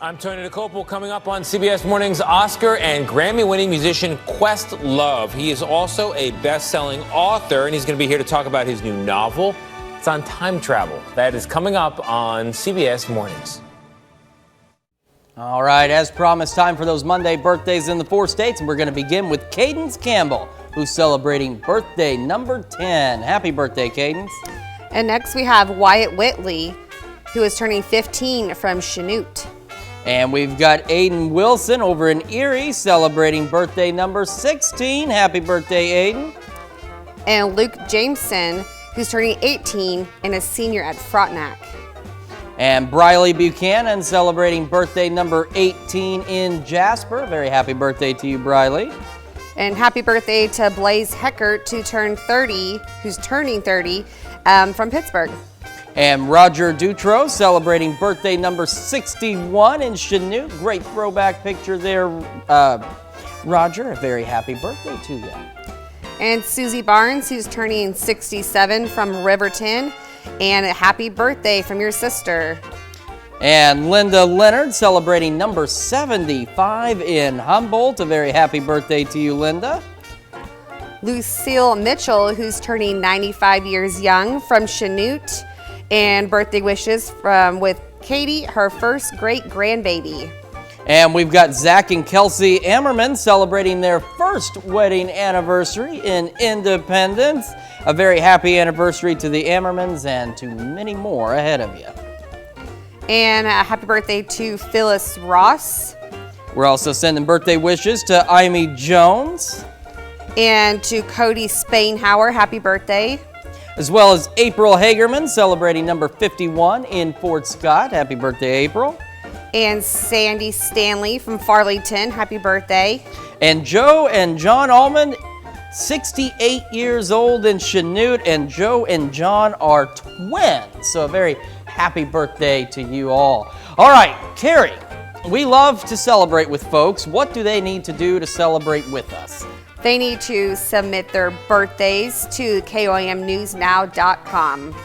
I'm Tony DeCopel. Coming up on CBS Mornings, Oscar and Grammy-winning musician Questlove. He is also a best-selling author, and he's going to be here to talk about his new novel. It's on time travel. That is coming up on CBS Mornings. All right, as promised, time for those Monday birthdays in the 4 states, and we're going to begin with Cadence Campbell, who's celebrating birthday number 10. Happy birthday, Cadence. And next we have Wyatt Whitley, who is turning 15 from Chanute. And we've got Aiden Wilson over in Erie celebrating birthday number 16. Happy birthday, Aiden. And Luke Jameson, who's turning 18 and a senior at Frontenac. And Briley Buchanan celebrating birthday number 18 in Jasper. Very happy birthday to you, Briley. And happy birthday to Blaze Heckert, who's turning 30 from Pittsburgh. And Roger Dutro celebrating birthday number 61 in Chanute. Great throwback picture there, Roger. A very happy birthday to you. And Susie Barnes, who's turning 67 from Riverton. And a happy birthday from your sister. And Linda Leonard celebrating number 75 in Humboldt. A very happy birthday to you, Linda. Lucille Mitchell, who's turning 95 years young from Chanute. And birthday wishes with Katie, her first great grandbaby. And we've got Zach and Kelsey Ammerman celebrating their first wedding anniversary in Independence. A very happy anniversary to the Ammermans and to many more ahead of you. And a happy birthday to Phyllis Ross. We're also sending birthday wishes to Amy Jones. And to Cody Spainhauer, happy birthday. As well as April Hagerman celebrating number 51 in Fort Scott. Happy birthday, April. And Sandy Stanley from Farleyton, happy birthday. And Joe and John Allman, 68 years old in Chanute, and Joe and John are twins. So a very happy birthday to you all. All right, Carrie, we love to celebrate with folks. What do they need to do to celebrate with us? They need to submit their birthdays to KOAMnewsnow.com.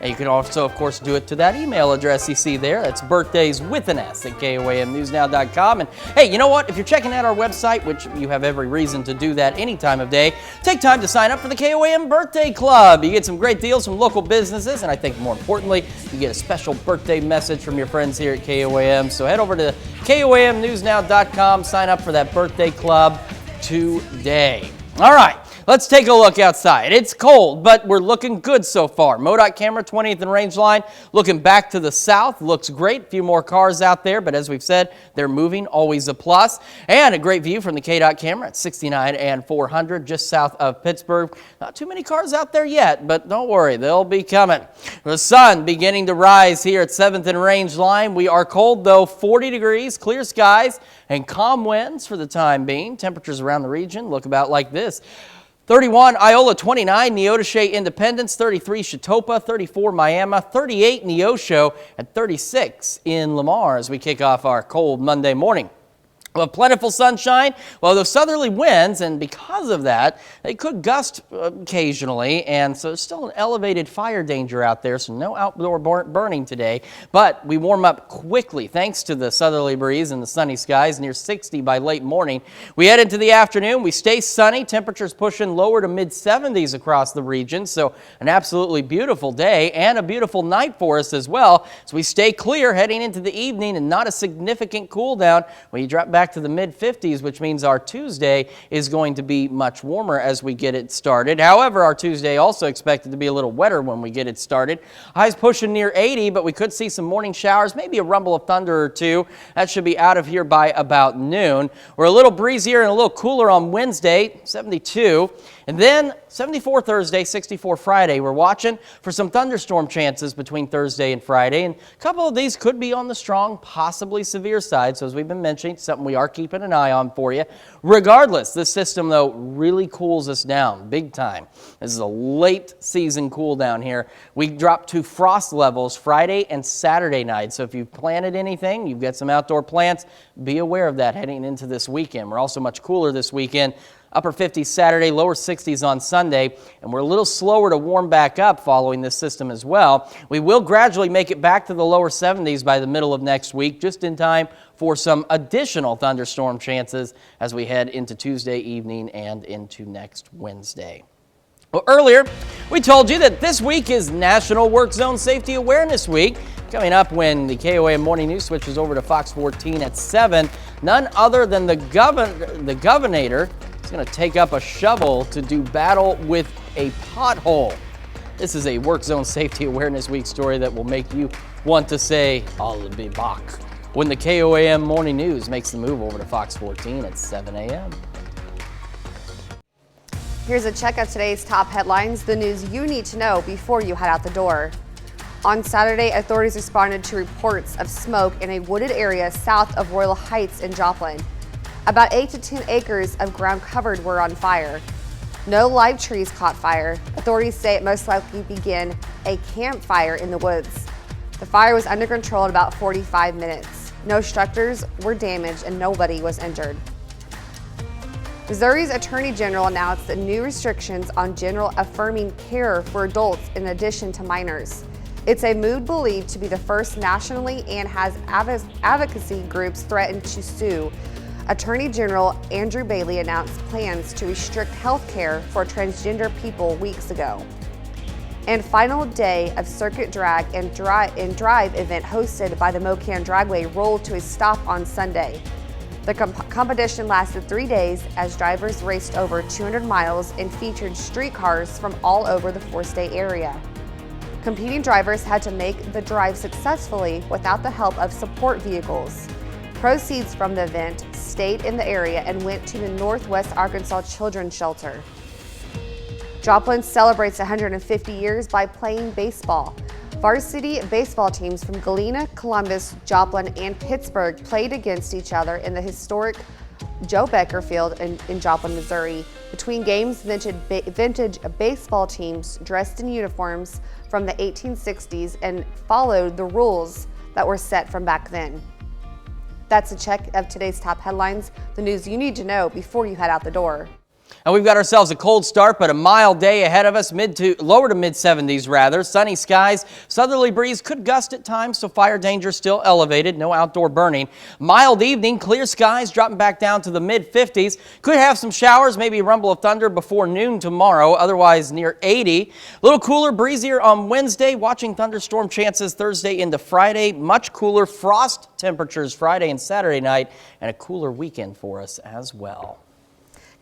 And you can also, of course, do it to that email address you see there. That's birthdays with an S at KOAMnewsnow.com. And hey, you know what? If you're checking out our website, which you have every reason to do that any time of day, take time to sign up for the KOAM Birthday Club. You get some great deals from local businesses, and I think more importantly, you get a special birthday message from your friends here at KOAM. So head over to KOAMnewsnow.com, sign up for that birthday club today. All right, let's take a look outside. It's cold, but we're looking good so far. MoDOT camera, 20th and Range Line, looking back to the south. Looks great. A few more cars out there, but as we've said, they're moving, always a plus. And a great view from the KDOT camera at 69 and 400, just south of Pittsburgh. Not too many cars out there yet, but don't worry, they'll be coming. The sun beginning to rise here at 7th and Range Line. We are cold, though, 40 degrees, clear skies, and calm winds for the time being. Temperatures around the region look about like this. 31 Iola, 29 Neodesha Independence, 33 Chitopa, 34 Miami, 38 Neosho, and 36 in Lamar as we kick off our cold Monday morning. Well, plentiful sunshine, well, those southerly winds, and because of that, they could gust occasionally, and so there's still an elevated fire danger out there, so no outdoor burning today. But we warm up quickly thanks to the southerly breeze and the sunny skies, near 60 by late morning. We head into the afternoon, we stay sunny, temperatures pushing lower to mid-70s across the region, so an absolutely beautiful day and a beautiful night for us as well. So we stay clear heading into the evening and not a significant cool down when you drop back to the mid-50s, which means our Tuesday is going to be much warmer as we get it started. However, our Tuesday also expected to be a little wetter when we get it started. Highs pushing near 80, but we could see some morning showers, maybe a rumble of thunder or two. That should be out of here by about noon. We're a little breezier and a little cooler on Wednesday, 72. And then 74 Thursday, 64 Friday. We're watching for some thunderstorm chances between Thursday and Friday. And a couple of these could be on the strong, possibly severe side. So as we've been mentioning, something we are keeping an eye on for you. Regardless, this system, though, really cools us down big time. This is a late season cool down here. We drop to frost levels Friday and Saturday night. So if you've planted anything, you've got some outdoor plants, be aware of that heading into this weekend. We're also much cooler this weekend. Upper 50s Saturday, lower 60s on Sunday, and we're a little slower to warm back up following this system as well. We will gradually make it back to the lower 70s by the middle of next week, just in time for some additional thunderstorm chances as we head into Tuesday evening and into next Wednesday. Well, earlier, we told you that this week is National Work Zone Safety Awareness Week. Coming up when the KOAM Morning News switches over to Fox 14 at 7, none other than the governor is going to take up a shovel to do battle with a pothole. This is a Work Zone Safety Awareness Week story that will make you want to say, I'll be back, when the KOAM Morning News makes the move over to Fox 14 at 7 a.m. Here's a check of today's top headlines, the news you need to know before you head out the door. On Saturday, authorities responded to reports of smoke in a wooded area south of Royal Heights in Joplin. About 8 to 10 acres of ground covered were on fire. No live trees caught fire. Authorities say it most likely began a campfire in the woods. The fire was under control in about 45 minutes. No structures were damaged and nobody was injured. Missouri's Attorney General announced that new restrictions on general affirming care for adults in addition to minors. It's a move believed to be the first nationally and has advocacy groups threatened to sue. Attorney General Andrew Bailey announced plans to restrict health care for transgender people weeks ago. And final day of Circuit Drag and Drive event hosted by the Mocan Dragway rolled to a stop on Sunday. The competition lasted 3 days as drivers raced over 200 miles and featured streetcars from all over the four-state area. Competing drivers had to make the drive successfully without the help of support vehicles. Proceeds from the event stayed in the area and went to the Northwest Arkansas Children's Shelter. Joplin celebrates 150 years by playing baseball. Varsity baseball teams from Galena, Columbus, Joplin, and Pittsburgh played against each other in the historic Joe Becker Field in Joplin, Missouri. Between games, vintage baseball teams dressed in uniforms from the 1860s and followed the rules that were set from back then. That's a check of today's top headlines, the news you need to know before you head out the door. And we've got ourselves a cold start, but a mild day ahead of us, lower to mid-70s rather. Sunny skies, southerly breeze could gust at times, so fire danger still elevated, no outdoor burning. Mild evening, clear skies dropping back down to the mid-50s. Could have some showers, maybe a rumble of thunder before noon tomorrow, otherwise near 80. A little cooler, breezier on Wednesday, watching thunderstorm chances Thursday into Friday. Much cooler frost temperatures Friday and Saturday night, and a cooler weekend for us as well.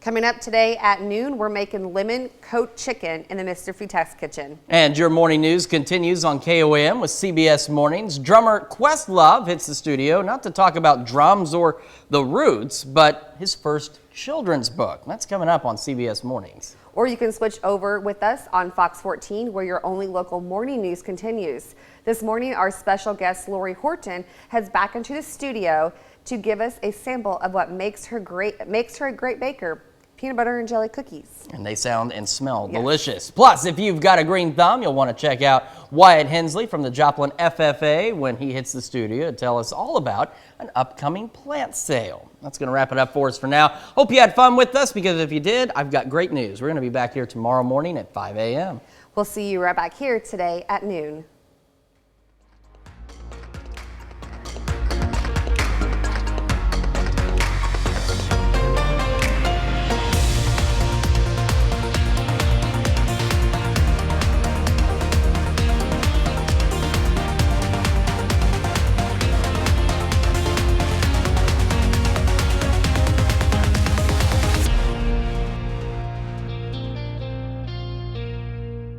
Coming up today at noon, we're making lemon coat chicken in the Mr. Futex kitchen. And your morning news continues on KOAM with CBS Mornings. Drummer Questlove hits the studio, not to talk about drums or the roots, but his first children's book. That's coming up on CBS Mornings. Or you can switch over with us on Fox 14, where your only local morning news continues. This morning, our special guest, Lori Horton, heads back into the studio to give us a sample of what makes her a great baker. peanut butter and jelly cookies. And they sound and smell delicious. Plus, if you've got a green thumb, you'll want to check out Wyatt Hensley from the Joplin FFA when he hits the studio to tell us all about an upcoming plant sale. That's going to wrap it up for us for now. Hope you had fun with us, because if you did, I've got great news. We're going to be back here tomorrow morning at 5 a.m. We'll see you right back here today at noon.